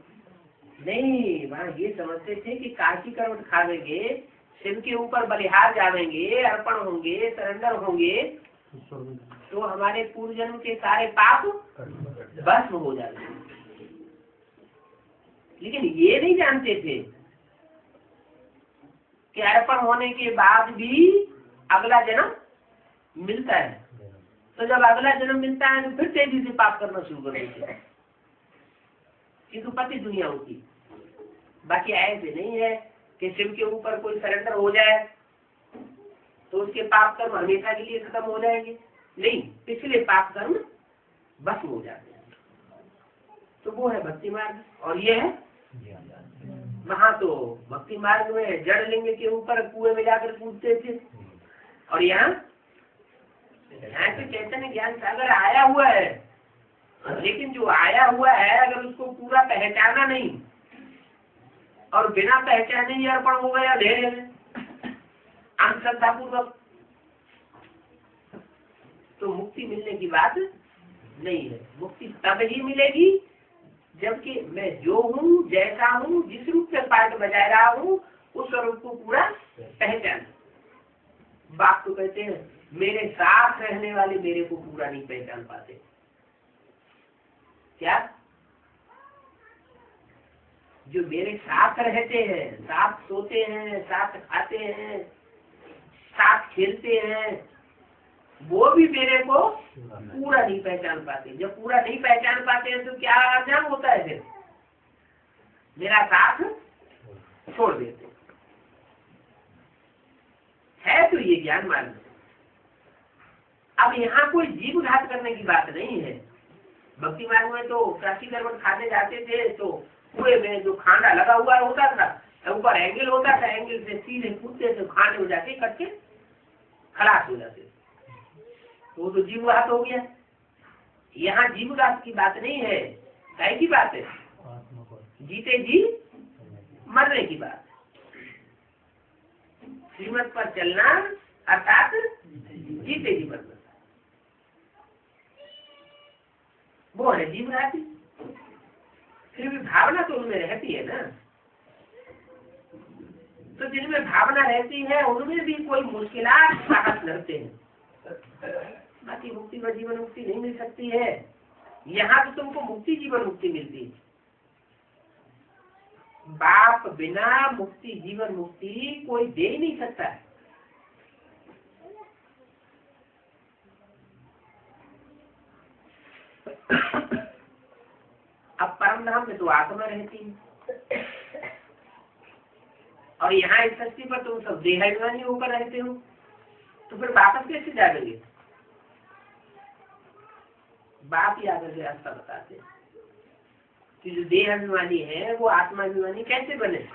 नहीं, वहाँ ये समझते थे कि काशी करवट खावेंगे, शिव के ऊपर बलिहार जावेंगे, अर्पण होंगे, सरेंडर होंगे, तो हमारे पूर्व जन्म के सारे पाप भस्म हो जाते। लेकिन ये नहीं जानते थे कि अर्पण होने के बाद भी अगला जन्म मिलता है। तो जब अगला जन्म मिलता है तो फिर तेजी से पाप करना शुरू कर देते हैं, किंतु पति दुनिया होती। बाकी ऐसे नहीं है कि शिव के ऊपर कोई सरेंडर हो जाए तो उसके पाप कर्म हमेशा के लिए खत्म हो जाएंगे। नहीं, पिछले पाप कर्म भस्म हो जाते हैं। तो वो है भक्ति मार्ग, और ये है वहाँ तो भक्ति मार्ग में जड़ लिंग के ऊपर कुएं में जाकर कूदते थे, और यहाँ तो चैतन्य ज्ञान सागर आया हुआ है, लेकिन जो आया हुआ है अगर उसको पूरा पहचाना नहीं और बिना पहचाने ही अर्पण हो गया ढेरे में अंधश्रद्धा पूर्वक, तो मुक्ति मिलने की बात नहीं है। मुक्ति तब ही मिलेगी जबकि मैं जो हूँ, जैसा हूँ, जिस रूप से पाठ बजा रहा हूँ, उस स्वरूप को पूरा पहचान। बाप तो कहते हैं मेरे साथ रहने वाले मेरे को पूरा नहीं पहचान पाते। क्या? जो मेरे साथ रहते हैं, साथ सोते हैं, साथ खाते हैं, साथ खेलते हैं, वो भी मेरे को पूरा नहीं पहचान पाते। जब पूरा नहीं पहचान पाते हैं तो क्या अंजाम होता है? फिर मेरा साथ छोड़ देते है। तो ये ज्ञान मार्ग। अब यहाँ कोई जीव घात करने की बात नहीं है। भक्ति मार्ग में तो काशी करवट खाने जाते थे तो कुएं में जो खांडा लगा हुआ होता था, ऊपर एंगल होता था, एंगल से सीधे कूदते थे, खाने हो जाते कट के खलास हो जाते। वो तो जीवघात हो गया। यहाँ जीवघात की बात नहीं है, काय की बात है? जीते जी मरने की बात। श्रीमत पर चलना अर्थात जीते जी मरना। वो है जीव राशि। फिर भी भावना तो उनमें रहती है ना। तो जिनमें भावना रहती है उनमें भी कोई मुश्किलात साहस लड़ते हैं। बाकी मुक्ति व जीवन मुक्ति नहीं मिल सकती है। यहाँ तो तुमको मुक्ति जीवन मुक्ति मिलती है। बाप बिना मुक्ति जीवन मुक्ति कोई दे ही नहीं सकता है। अब परम धाम में तो आत्मा रहती है और यहाँ इस सृष्टि पर तुम सब देहाभिमानी होकर रहते हो, तो फिर वापस कैसे जाएंगे? बाप ही आकर के रास्ता बताते हैं कि जो देहाभिमानी है वो आत्माभिमानी कैसे बने।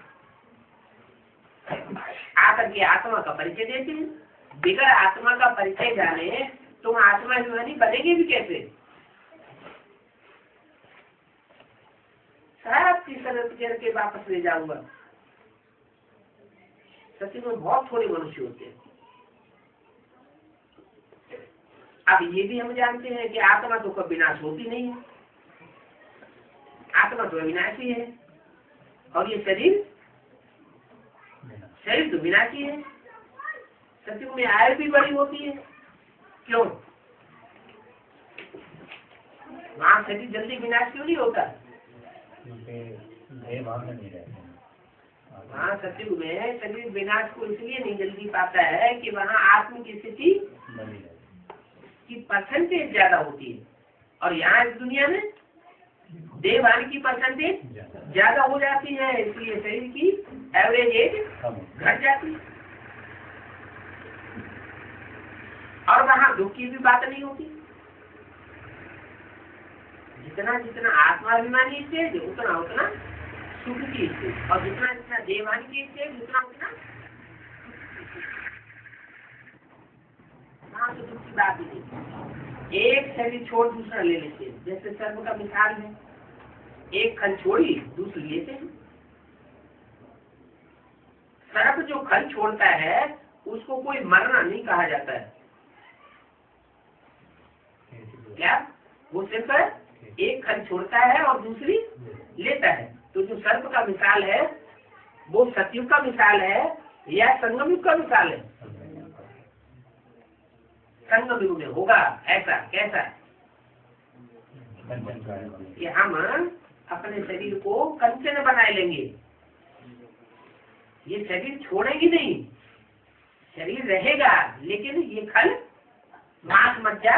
आकर के आत्मा का परिचय देते हैं। बिगर आत्मा का परिचय जाने तुम आत्माभिमानी बनेंगे भी कैसे? सबकी शरत करके वापस ले जाऊंगा। सच में बहुत थोड़े मनुष्य होते हैं। अब ये भी हम जानते हैं कि आत्मा तो कभी विनाश होती नहीं है। आत्मा तो अविनाशी है और ये शरीर तो विनाशी है। सत्युग में आयु भी बड़ी होती है। क्यों? वहां शरीर जल्दी विनाश क्यों नहीं होता? वहाँ सत्युग में शरीर विनाश को इसलिए नहीं जल्दी पाता है कि वहाँ आत्म की स्थिति की परसेंटेज ज्यादा होती है और यहाँ इस दुनिया में देहभान की परसेंटेज ज्यादा हो जाती है, इसलिए शरीर की एवरेज एज घट जाती है। और वहाँ दुख की भी बात नहीं होती। जितना जितना आत्माभिमानी स्टेज उतना उतना सुख की स्टेज और जितना जितना देहभान की स्टेज उतना उतना वहाँ तो दुख की बात ही नहीं। एक शरीर छोड़ दूसरा ले लेते हैं, जैसे सर्प का मिसाल है। एक खल छोड़ी दूसरी लेते हैं। सर्प जो खल छोड़ता है उसको कोई मरना नहीं कहा जाता है। क्या? वो सिर्फ एक खल छोड़ता है और दूसरी लेता है। तो जो सर्प का मिसाल है वो सतयुग का मिसाल है या संगम युग का मिसाल है? संगम युग में होगा ऐसा। कैसा? कि हम अपने शरीर को कंचन बनाए लेंगे। ये शरीर छोड़ेगी नहीं, शरीर रहेगा, लेकिन ये खल मांस मज्जा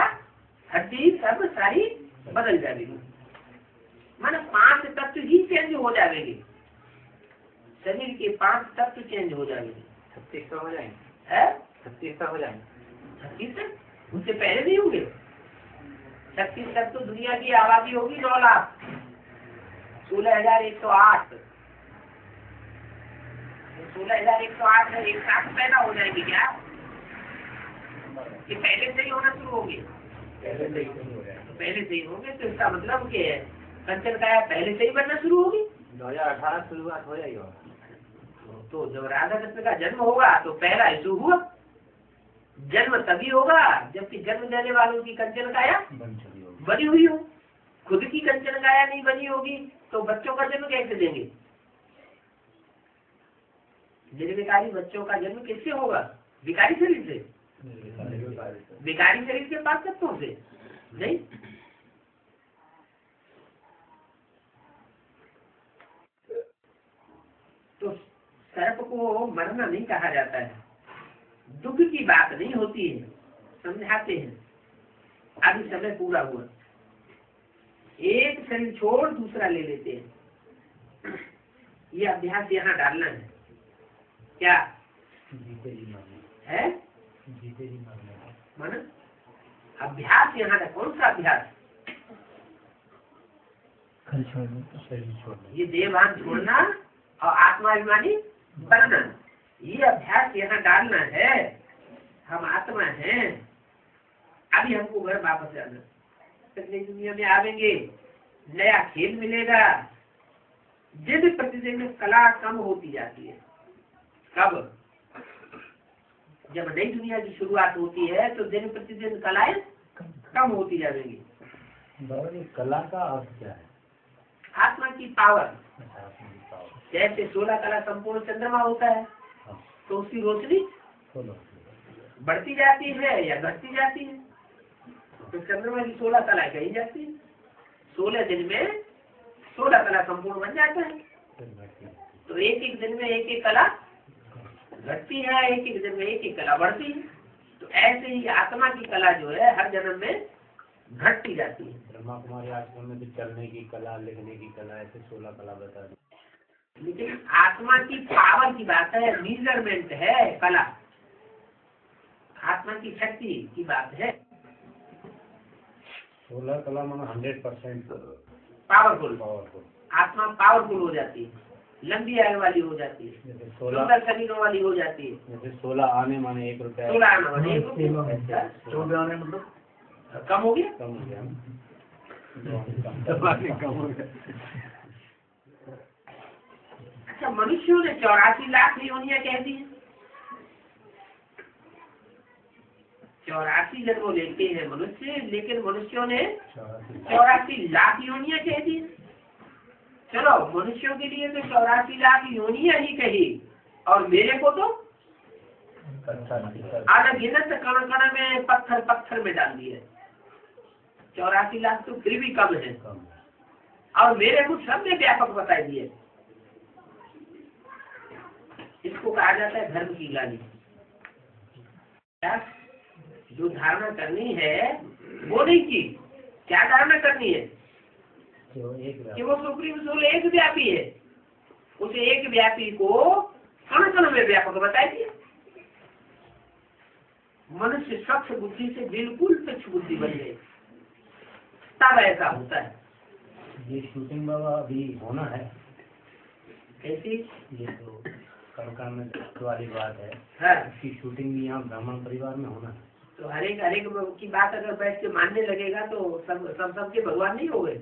हड्डी सब सारी बदल जाएगी। माने 5 तत्व ही चेंज हो जाएंगे। शरीर के 5 तत्व चेंज हो जाएंगे। 36 हो जाएंगे। 36 हो जाएंगे। 36 उससे पहले नहीं होंगे। 36 तक तो दुनिया की आबादी होगी 9 लाख 16,108। 16,108 है, एक साथ पैदा हो जाएंगे क्या? ये पहले से ही होना शुरू होंगे। पहले से ही होंगे तो इसका मतलब क्या है? कंचन काया पहले से ही बनना शुरू होगी। 2018 शुरुआत हो जाएगी। तो जब राधा कृष्ण का जन्म होगा तो पहला इशू हुआ। जन्म तभी होगा जबकि जन्म देने वालों की कंचन काया बनी हुई हो। खुद की कंचन काया नहीं बनी होगी तो बच्चों का जन्म कैसे देंगे? निर्विकारी बच्चों का जन्म किससे होगा? विकारी शरीर से। विकारी शरीर के 5 तत्वों से नहीं। तो सर्प को मरना नहीं कहा जाता है। दुख की बात नहीं होती है। समझाते हैं। अभी समय पूरा हुआ, एक शरीर छोड़ दूसरा ले लेते हैं। ये अभ्यास यहाँ डालना है। क्या है? माना अभ्यास यहाँ का कौन सा अभ्यास? ये देहभान छोड़ना और आत्माभिमानी बनना, ये अभ्यास यहाँ डालना है। हम आत्मा हैं। अभी हमको घर वापस जाना, नई दुनिया में आवेंगे, नया खेल मिलेगा। दिन प्रतिदिन कला कम होती जाती है। कब? जब नई दुनिया की शुरुआत होती है तो दिन प्रतिदिन कलाएं कम होती जाएंगी। बाबा जी कला का अर्थ क्या है? आत्मा की पावर। अच्छा, आत्मा की पावर। जैसे 16 कला संपूर्ण चंद्रमा होता है, हाँ, तो उसकी रोशनी 16 बढ़ती जाती है या घटती जाती है? तो चंद्रमा की 16 कला कही जाती है। 16 दिन में 16 कला संपूर्ण बन जाता है। तो एक एक दिन में एक एक कला घटती है, एक एक दिन में एक एक कला बढ़ती है। तो ऐसे ही आत्मा की कला जो है हर जन्म में घटती जाती है। ब्रह्मा कुमारी आश्रम में तो चलने की कला, लिखने की कला, ऐसे 16 कला बता दी। लेकिन आत्मा की पावर की बात है, मेजरमेंट है कला, आत्मा की शक्ति की बात है। 16 कला माना 100% पावरफुल। पावरफुल। आत्मा पावरफुल हो जाती है, लंबी आयु वाली हो जाती है, जैसे सुंदर शरीरों वाली हो जाती है। जैसे 16 आने माने 1 रुपया। 16 आने माने 1 रुपया। 14 आने मतलब कम हो गया। कम हो गया। कम हो गया। अच्छा, मनुष्यों ने 84 लाख योनियां कह दी है। 84 जन्मों लेते हैं मनुष्य, लेकिन मनुष्यों ने 84 लाख योनियां कह दी। चलो, मनुष्यों के लिए तो 84 लाख योनियां ही कही, और मेरे को तो अनगिनत कण कण में पत्थर पत्थर में डाल दिए। 84 लाख तो फिर भी कम है, और मेरे को सबने व्यापक बता दिए। इसको कहा जाता है धर्म की ग्लानि। जो धारणा करनी है वो नहीं की, क्या धारणा करनी है कि वो सुप्रीम सोल एक व्यापी है। उस एक व्यापी को कण कण में व्यापक बताई दिए। मनुष्य स्वच्छ बुद्धि से बिल्कुल तुच्छ बुद्धि बन गई, तब ऐसा होता है। ये शूटिंग बाबा अभी होना है कैसी? ये तो कड़का में वाली बात है। हाँ, इसकी शूटिंग भी यहाँ ब्राह्मण परिवार में होना है। तो हर एक की बात अगर बैठ के मानने लगेगा तो सबके भगवान नहीं हो गए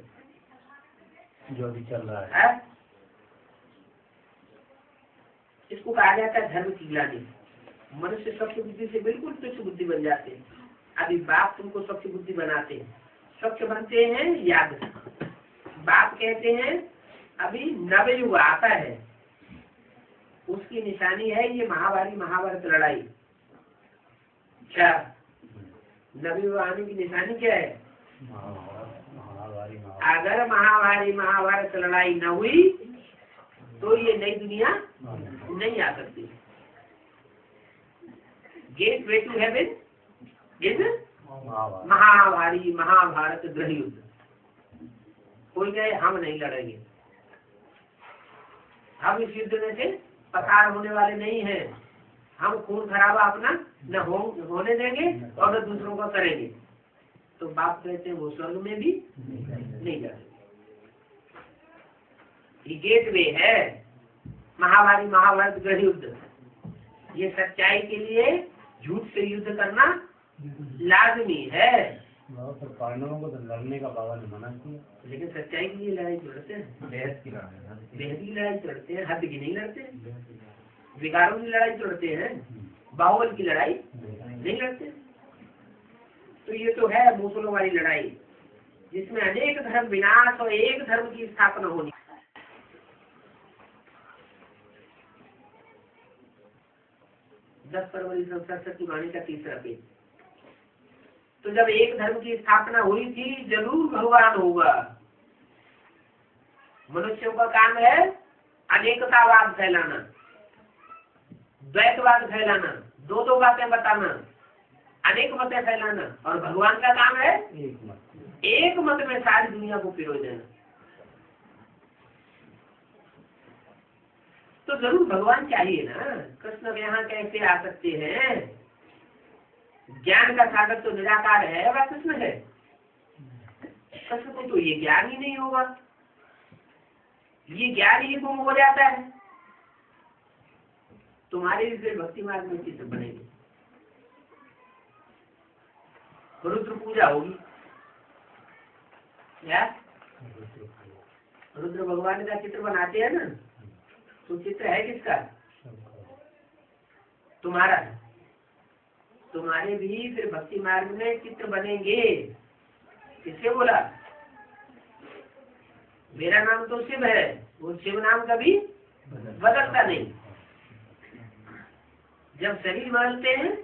जो अभी चल रहा है। हाँ? इसको कहा जाता है धर्म की ग्लानि। मनुष्य स्वच्छ बुद्धि से बिल्कुल तुच्छ बुद्धि बन जाते हैं। अभी बाप तुमको स्वच्छ बुद्धि बनाते हैं, स्वच्छ बनते हैं याद। बाप कहते हैं अभी नवयुग आता है, उसकी निशानी है ये महाभारत लड़ाई। क्या नवयुग आने की निशानी क्या है? अगर महाभारत लड़ाई न हुई तो ये नई दुनिया नहीं आ सकती। Gateway to heaven is Mahabharat गृह युद्ध। कोई कहे हम नहीं लड़ेंगे, हम इस युद्ध में से पसार होने वाले नहीं हैं, हम खून खराबा अपना न होने देंगे और न दूसरों का करेंगे। तो बाप कहते हैं वो स्वर्ग में भी नहीं जाएंगे। ये गेटवे है महाभारत गृह युद्ध। ये सच्चाई के लिए झूठ से युद्ध करना लाजमी है। पांडवों को तो लड़ने का बाबा ने मना किया, लेकिन सच्चाई के लिए लड़ाई लड़ते हैं, बेहद की लड़ाई लड़ते हैं, हद की नहीं लड़ते। विकारों की लड़ाई लड़ते हैं, बाहुबल की लड़ाई नहीं लड़ते। तो ये तो है मुसलों वाली लड़ाई, जिसमें अनेक धर्म विनाश और एक धर्म की स्थापना होनी। दस फरवरी 1967 की वाणी का तीसरा पेज। तो जब एक धर्म की स्थापना हुई थी, जरूर भगवान होगा। मनुष्यों का काम है अनेकतावाद फैलाना, द्वैतवाद फैलाना, दो बातें बताना, अनेक मतें फैलाना, और भगवान का काम है एक मत में सारी दुनिया को पिरो देना। तो जरूर भगवान चाहिए ना। कृष्ण यहाँ कैसे आ सकते हैं? ज्ञान का सागर तो निराकार है, वह कृष्ण है। कृष्ण को तो ये ज्ञान ही नहीं होगा, ये ज्ञान ही गुम हो जाता है। तुम्हारे लिए भक्ति मार्ग में चित्र बनेगी, रुद्र पूजा होगी। क्या रुद्र भगवान का चित्र बनाते हैं ना, तो चित्र है किसका? तुम्हारा। तुम्हारे भी फिर भक्ति मार्ग में चित्र बनेंगे। किससे बोला? मेरा नाम तो शिव है, वो शिव नाम कभी बदलता नहीं। जब शरीर बदलते हैं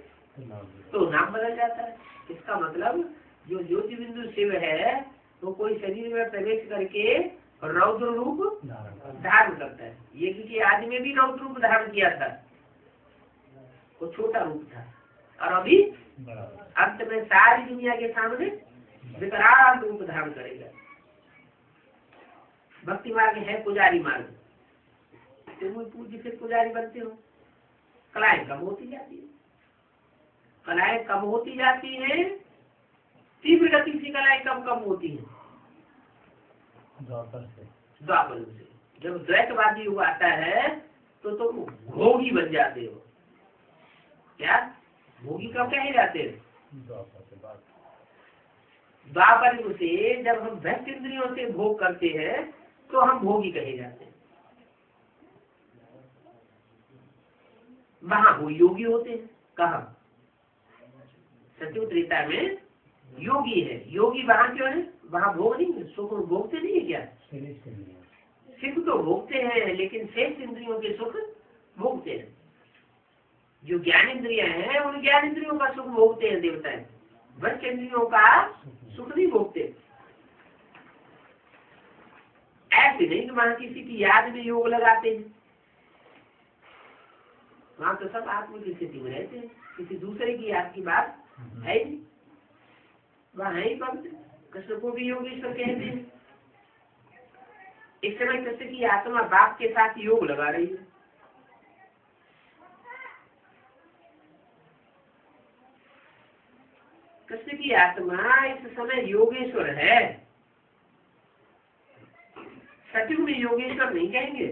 तो नाम बदल जाता है। इसका मतलब जो ज्योति बिंदु शिव है वो कोई शरीर में प्रवेश करके रौद्र रूप धारण करता है। ये क्योंकि आदि में भी रौद्र रूप धारण किया था, वो छोटा रूप था, और अभी अंत में सारी दुनिया के सामने विकराल रूप धारण करेगा। भक्ति मार्ग है पुजारी मार्ग, तुम पूज्य फिर पुजारी बनते हो। कलाएं कम होती जाती है, कलाएं कम होती जाती है, तीव्र गति से कलाएं कम कम होती है। द्वापर से जब द्वैतवादी युग आता है तो तुम भोगी बन जाते हो। क्या भोगी कब कहे जाते हैं? द्वापर युग से जब हम भक्त इंद्रियों से भोग करते हैं तो हम भोगी कहे जाते हैं। वहां वो योगी होते हैं। कहा सत्य त्रेता में योगी है। योगी वहां क्यों है? वहां भोग नहीं है, सुख भोगते नहीं है। क्या सुख तो भोगते हैं लेकिन शेष इंद्रियों के सुख भोगते हैं। जो ज्ञान इंद्रिया है उन ज्ञान इंद्रियों का सुख भोगते हैं देवताएं, वंश इंद्रियों का सुख नहीं भोगते। ऐसे नहीं कि वहां किसी की याद में योग लगाते हैं, वहां तो सब आत्म की स्थिति में रहते हैं, किसी दूसरे की याद की बात है नहीं। वहां है ही पंथ। कृष्ण को भी योगेश्वर कहते हैं। इस समय कृष्ण की आत्मा बाप के साथ योग लगा रही है। कृष्ण की आत्मा इस समय योगेश्वर है। सतयुग में योगेश्वर नहीं कहेंगे।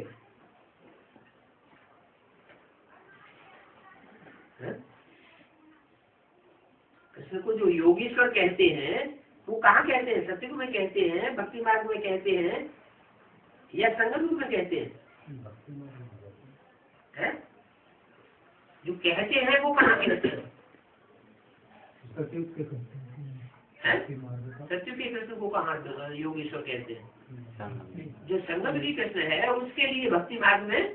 कृष्ण को जो योगेश्वर कहते हैं वो कहाँ कहते हैं? सतयुग में कहते हैं, भक्ति मार्ग में कहते हैं, या संगम युग में कहते हैं? जो कहते हैं वो कहाँ कहते हैं? सतयुग के कृष्ण को कहाँ योगेश्वर कहते हैं? जो संगम की कृष्ण है उसके लिए भक्ति मार्ग में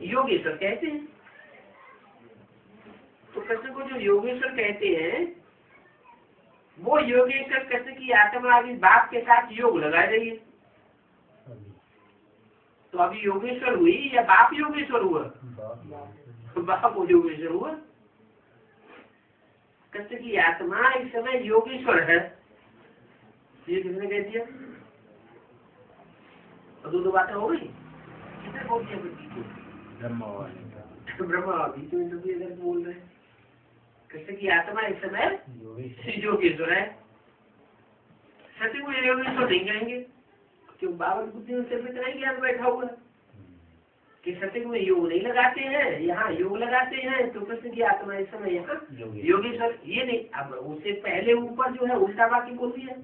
योगेश्वर कहते हैं। तो कृष्ण को जो योगेश्वर कहते हैं वो योगेश्वर कृष्ण की आत्मा अभी बाप के साथ योग लगा रही है। तो अभी योगेश्वर हुई या बाप योगेश्वर हुआ? बाप योगेश्वर हुआ। कृष्ण की आत्मा इस समय योगेश्वर है। ये किसने कह दिया? दो बातें हो गई। किसने बोल दिया? ब्रह्मा इधर बोल रहे हैं। कृष्ण की आत्मा इस समय योगेश्वर है। सत्य को योगेश्वर नहीं कहेंगे क्यों? बावन बुद्धि में सिर्फ इतना ही ज्ञान बैठा हुआ है कि सत्य में योग नहीं लगाते हैं, यहाँ योग लगाते हैं। तो कृष्ण की आत्मा इस समय यहाँ योगेश्वर ये नहीं। अब उससे पहले ऊपर जो है उल्टा बाकी बोल दिया।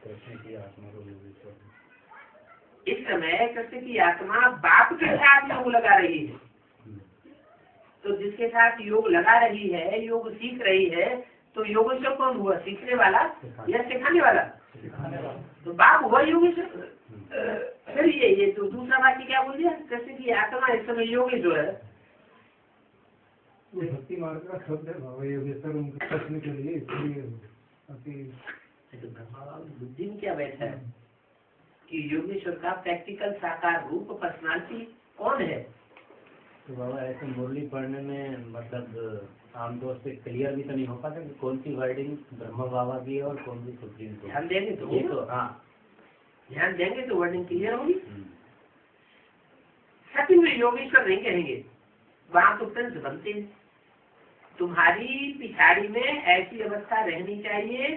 कृष्ण की आत्मा को योगेश्वर इस समय कृष्ण की आत्मा बाप के साथ योग लगा रही है। तो जिसके साथ योग लगा रही है, योग सीख रही है, तो योगेश्वर कौन हुआ? सीखने वाला या सिखाने वाला? तो बाप हुआ योगेश्वर। फिर ये तो दूसरा वाक्य क्या बोल दिया? कृष्ण की आत्मा इस समय योगेश्वर है। भक्ति मार्ग का शब्द है योगेश्वर उनके कृष्ण के लिए, इसलिए बुद्धि में क्या बैठा है कि योगेश्वर का प्रैक्टिकल साकार रूप पर्सनालिटी कौन है? तो बाबा ऐसे मुरली पढ़ने में मतलब आमतौर से क्लियर भी तो नहीं हो पाता कि कौन सी वर्डिंग ब्रह्मा बाबा की है और कौन सी सुप्रीम की। ध्यान देंगे तो ये तो हाँ, ध्यान देंगे तो वर्डिंग क्लियर होगी। सत्य में योगेश्वर नहीं कहेंगे, वहां तो प्रिंस बनते हैं। तुम्हारी पिछाड़ी में ऐसी अवस्था रहनी चाहिए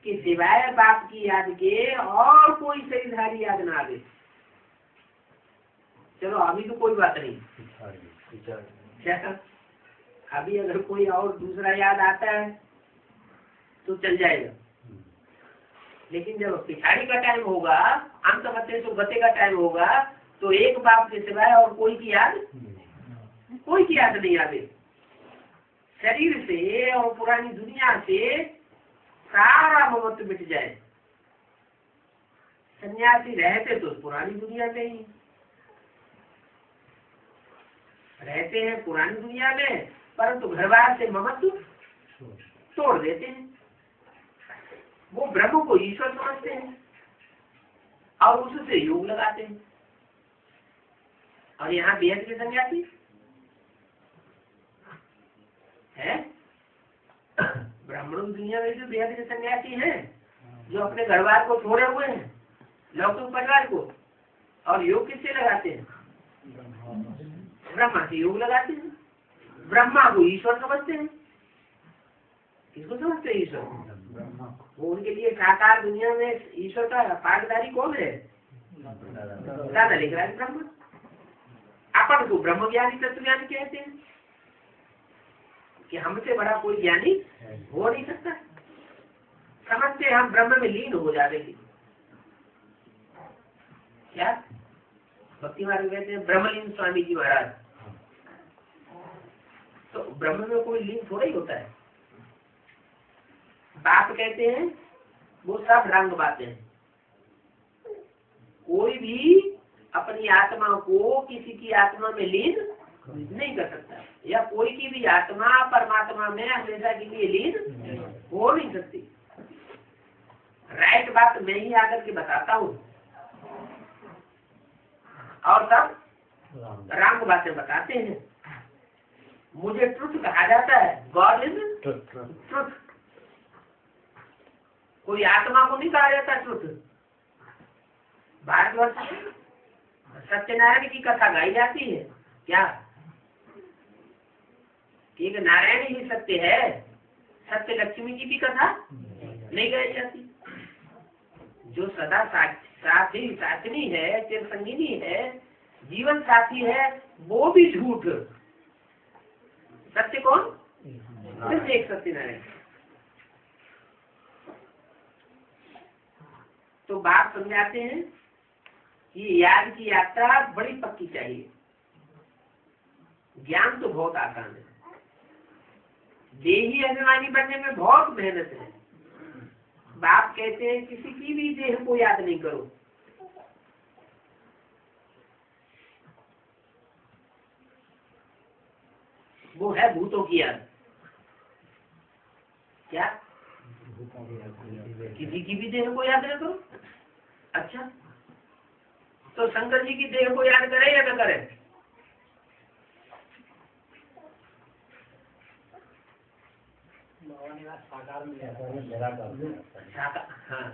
कि सिवाय बाप की याद के और कोई शरीरधारी याद ना आवे। चलो अभी तो कोई बात नहीं, क्या अभी अगर कोई और दूसरा याद आता है तो चल जाएगा, लेकिन जब पिछाड़ी का टाइम होगा, अंत मते तो गते का टाइम होगा, तो एक बाप के सिवाय और कोई की याद नहीं आवे। शरीर से और पुरानी दुनिया से सारा ममत्व मिट जाए। सन्यासी रहते तो पुरानी दुनिया में ही रहते हैं, पुरानी दुनिया में, परंतु घर बार से ममत्व तोड़ देते हैं। वो ब्रह्म को ईश्वर समझते हैं और उससे योग लगाते हैं। और यहाँ बेहद के सन्यासी है, ब्राह्मणों की दुनिया में जो बेहद के सन्यासी हैं, जो अपने घर बार को छोड़े हुए हैं, लौकिक परिवार को, और योग किससे लगाते हैं? ब्रह्मा से योग लगाते हैं। ब्रह्मा को ईश्वर समझते हैं। किसको समझते हैं? ईश्वर। वो उनके लिए साकार दुनिया में ईश्वर का पागदारी कौन है? दादा लिख रहा है ब्रह्म। अपन को ब्रह्म ज्ञानी तत्व ज्ञानी कहते हैं कि हमसे बड़ा कोई ज्ञानी हो नहीं सकता। समझते हम ब्रह्म में लीन हो जाते हैं। क्या भक्ति मार्ग कहते हैं ब्रह्मलीन स्वामी जी महाराज। तो ब्रह्म में कोई लीन थोड़ा ही होता है। बाप कहते हैं वो सब रंग बातें हैं। कोई भी अपनी आत्मा को किसी की आत्मा में लीन नहीं कर सकता, या कोई की भी आत्मा परमात्मा में हमेशा के लिए लीन हो नहीं सकती। राइट बात मैं ही आकर के बताता हूँ और सब रंग बातें बताते हैं। मुझे ट्रुथ कहा जाता है, गॉड इज ट्रुथ। कोई आत्मा को नहीं कहा जाता ट्रुथ। भारतवर्ष में सत्यनारायण की कथा गाई जाती है क्या? कि नारायण ही सत्य है, सत्य लक्ष्मी की भी कथा नहीं गाई जाती। जो सदा साथी साथनी है, चिर संगिनी है, जीवन साथी है, वो भी झूठ। सत्य कौन? सिर्फ एक सत्यनारायण। तो बात समझाते हैं कि याद की यात्रा बड़ी पक्की चाहिए। ज्ञान तो बहुत आसान है, देही अभिमानी बनने में बहुत मेहनत है। बाप कहते हैं किसी की भी देह को याद नहीं करो। वो है भूतों की याद। क्या? किसी की भी देह को याद न करो। अच्छा, तो शंकर जी की देह को याद करे या न करे?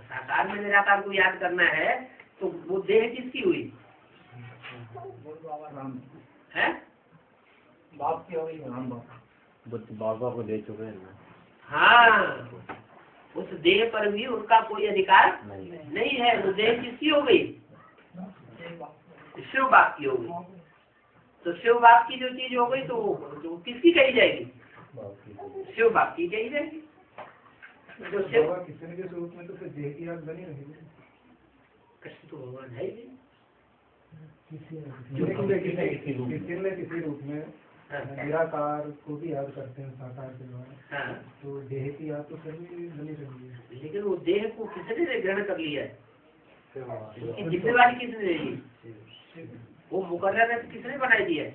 साकार में निराकार को याद करना है, तो वो देह किसकी हुई है? बाप की हो गई। बाबा को दे चुके हैं। हाँ, उस देह पर भी उनका कोई अधिकार नहीं है। वो देह किसकी हो गई? शिव बाप की हो गई। तो शिव बाप की जो चीज हो गई तो किसकी कही जाएगी? शिव बाप की कही जाएगी। तो शिव कृष्ण के स्वरूप में तो फिर देह की याद बनी रहेगी। कृष्ण तो भगवान है ही। किसी रूप में निराकार को भी याद करते हैं साकार के द्वारा। हाँ। तो देह की याद तो सभी बनी रही है। लेकिन वो देह को किसने ग्रहण कर लिया है? उसकी जिम्मेवारी किसने ले ली? वो मुकर्रर किसने बनाई दिया है?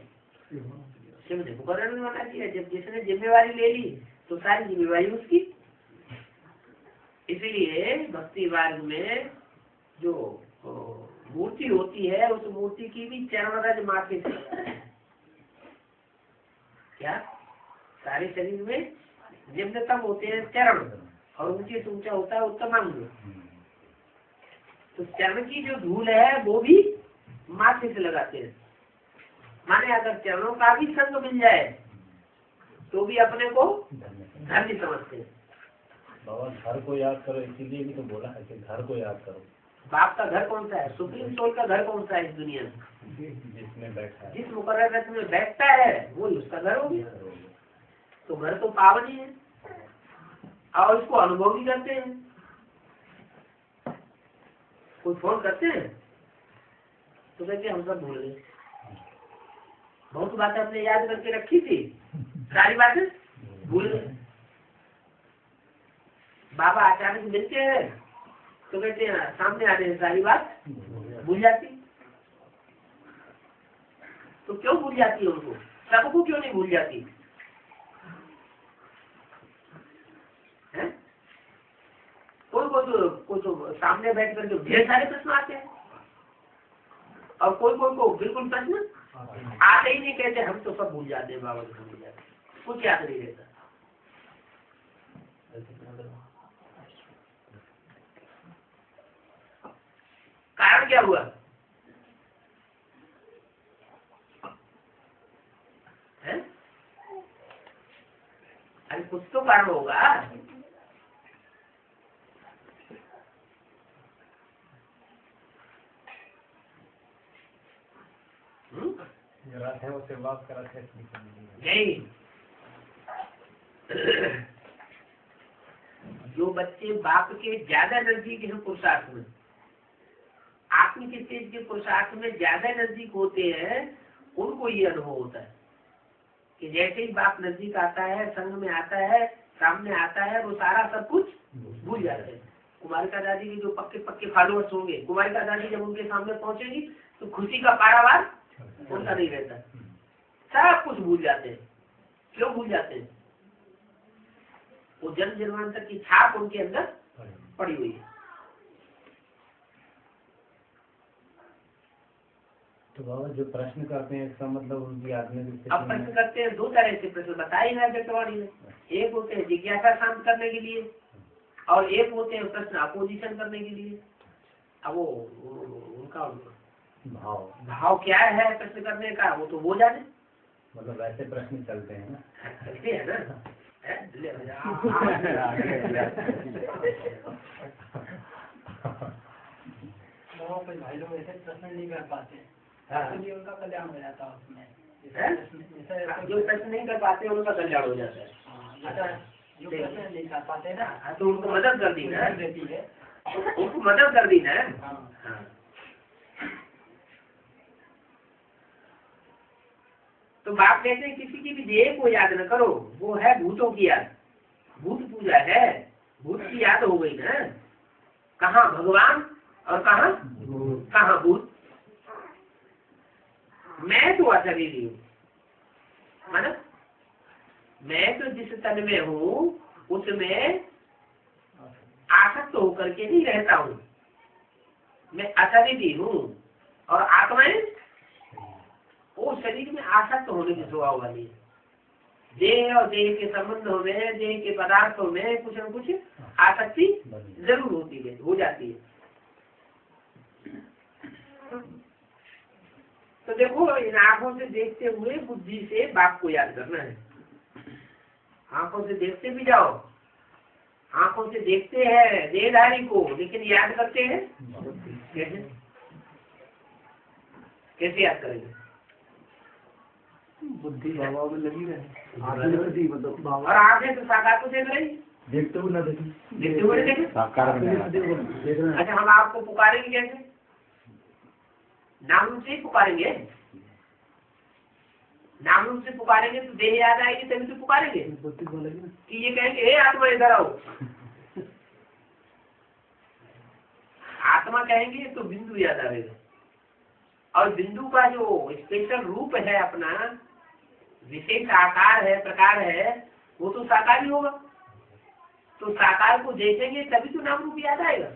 शिव ने मुकर्रर में बना दिया। जब जिसने जिम्मेवारी ले ली तो सारी जिम्मेवारी उसकी। इसीलिए भक्ति मार्ग में जो मूर्ति होती है, उस मूर्ति की भी चरण रज माथे से। क्या? सारे शरीर में निम्नतम होते हैं चरण, और ऊंचे से ऊंचा होता है उत्तम अंग। तो चरण की जो धूल है वो भी माथे से लगाते हैं। माने अगर चरणों का भी संग मिल जाए तो भी अपने को धन्य समझते हैं। बाबा घर को याद करो, इसीलिए भी तो बोला है कि घर को याद करो। बाप का घर कौन सा है? सुप्रीम सोल का घर कौन सा है इस दुनिया में? जिसमें बैठा है, जिस मुकर्रर रथ में बैठता है वो उसका घर हो गया। तो घर तो पावन ही है और इसको अनुभव भी करते हैं। कोई फोन करते हैं तो कहते हम सब भूल गए। बहुत बातें हमने याद करके रखी थी, सारी बातें भूल गए। बाबा अचानक मिलते हैं तो कहते हैं सामने आने से सारी बात भूल जाती। तो क्यों भूल जाती है उनको, सबको क्यों नहीं भूल जाती है? कोई तो सामने बैठ करके ढेर सारे प्रश्न आते हैं और कोई को बिल्कुल प्रश्न आते ही नहीं, कहते हम तो सब भूल जाते हैं बाबा, भूल जाते हैं, कुछ याद नहीं रहता। कारण क्या हुआ है? अरे कुछ तो कारण होगा। रथ है उसे बात कर रथ है नहीं। जो बच्चे बाप के ज्यादा नजदीक है पुरुषार्थ में, आत्मिक स्टेज के पुरुषार्थ में ज्यादा नजदीक होते हैं, उनको ये अनुभव होता है कि जैसे ही बाप नजदीक आता है, संग में आता है, सामने आता है, वो सारा सब कुछ भूल जाते हैं। कुमारिका दादी के जो पक्के पक्के फॉलोअर्स होंगे, कुमारिका दादी जब उनके सामने पहुंचेगी तो खुशी का पारावार उनका नहीं रहता, सब कुछ भूल जाते हैं। क्यों भूल जाते हैं? वो जन्म जन्मांतर की छाप उनके अंदर पड़ी हुई है। तो बाबा जो प्रश्न करते हैं इसका मतलब उनकी आत्मिक अब प्रश्न करते हैं दो तरह से प्रश्न बताए हैं जटवाणी में। एक होते हैं जिज्ञासा शांत करने के लिए और एक होते हैं प्रश्न अपोजिशन करने के लिए। अब वो उनका भाव क्या है प्रश्न करने का, वो तो वो जाने। मतलब वैसे प्रश्न चलते हैं ना, चलते हैं ना। भाई लोग ऐसे प्रश्न नहीं कर पाते, इसलिए उनका कल्याण हो जाता है उसमें। जो प्रश्न नहीं कर पाते उनका कल्याण हो जाता है। जो प्रश्न नहीं कर पाते ना, तो उनको मदद कर दी ना, देती है, उनको मदद कर दी ना। हाँ। तो बाप कहते हैं किसी की भी देह को याद न करो, वो है भूतों की याद। भूत पूजा है, भूत की याद हो गई ना। कहाँ भगवान और कहाँ भूत। मैं तो अशरीरी हूँ, मतलब मैं तो जिस तन में हूँ उसमें आसक्त होकर के नहीं रहता हूँ। मैं अशरीरी हूँ और आत्माएं वो शरीर में आसक्त होने की स्वभाव वाली है। देह और देह के संबंधों में, देह के पदार्थों में कुछ न कुछ आसक्ति जरूर होती है, हो जाती है। तो देखो इन आंखों से देखते हुए बुद्धि से बाप को याद करना है। आंखों से देखते भी जाओ, आंखों से देखते हैं देहधारी को, लेकिन याद करते हैं कैसे? कैसे याद करेंगे? बुद्धि बाबा में लगी रहे, और आंखें तो साकार को देख रही, देखते हुए न देखें, देखते हुए देखें साकार। अच्छा हम आपको पुकारेंगे कैसे? नाम रूप से ही पुकारेंगे। नाम रूप से पुकारेंगे तो देह याद आएगी, तभी तो पुकारेंगे कि ये कहेंगे हे आत्मा इधर आओ। आत्मा कहेंगे तो बिंदु याद आएगा, और बिंदु का जो स्पेशल रूप है, अपना विशेष आकार है, प्रकार है, वो तो साकार ही होगा। तो साकार को देखेंगे तभी तो नाम रूप याद आएगा,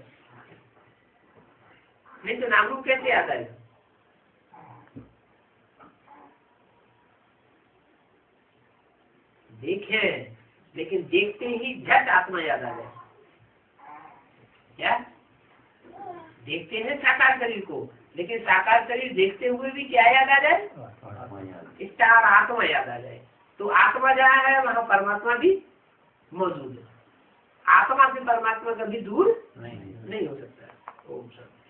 नहीं तो नाम रूप कैसे याद आएगा? देखें, लेकिन देखते ही झट आत्मा याद आ जाए। क्या देखते हैं साकार शरीर को, लेकिन साकार शरीर देखते हुए भी क्या याद आ जाए? स्टार आत्मा याद आ जाए। तो आत्मा जहाँ है वहाँ परमात्मा भी मौजूद है। आत्मा से परमात्मा कभी दूर नहीं हो सकता। ओम शांति।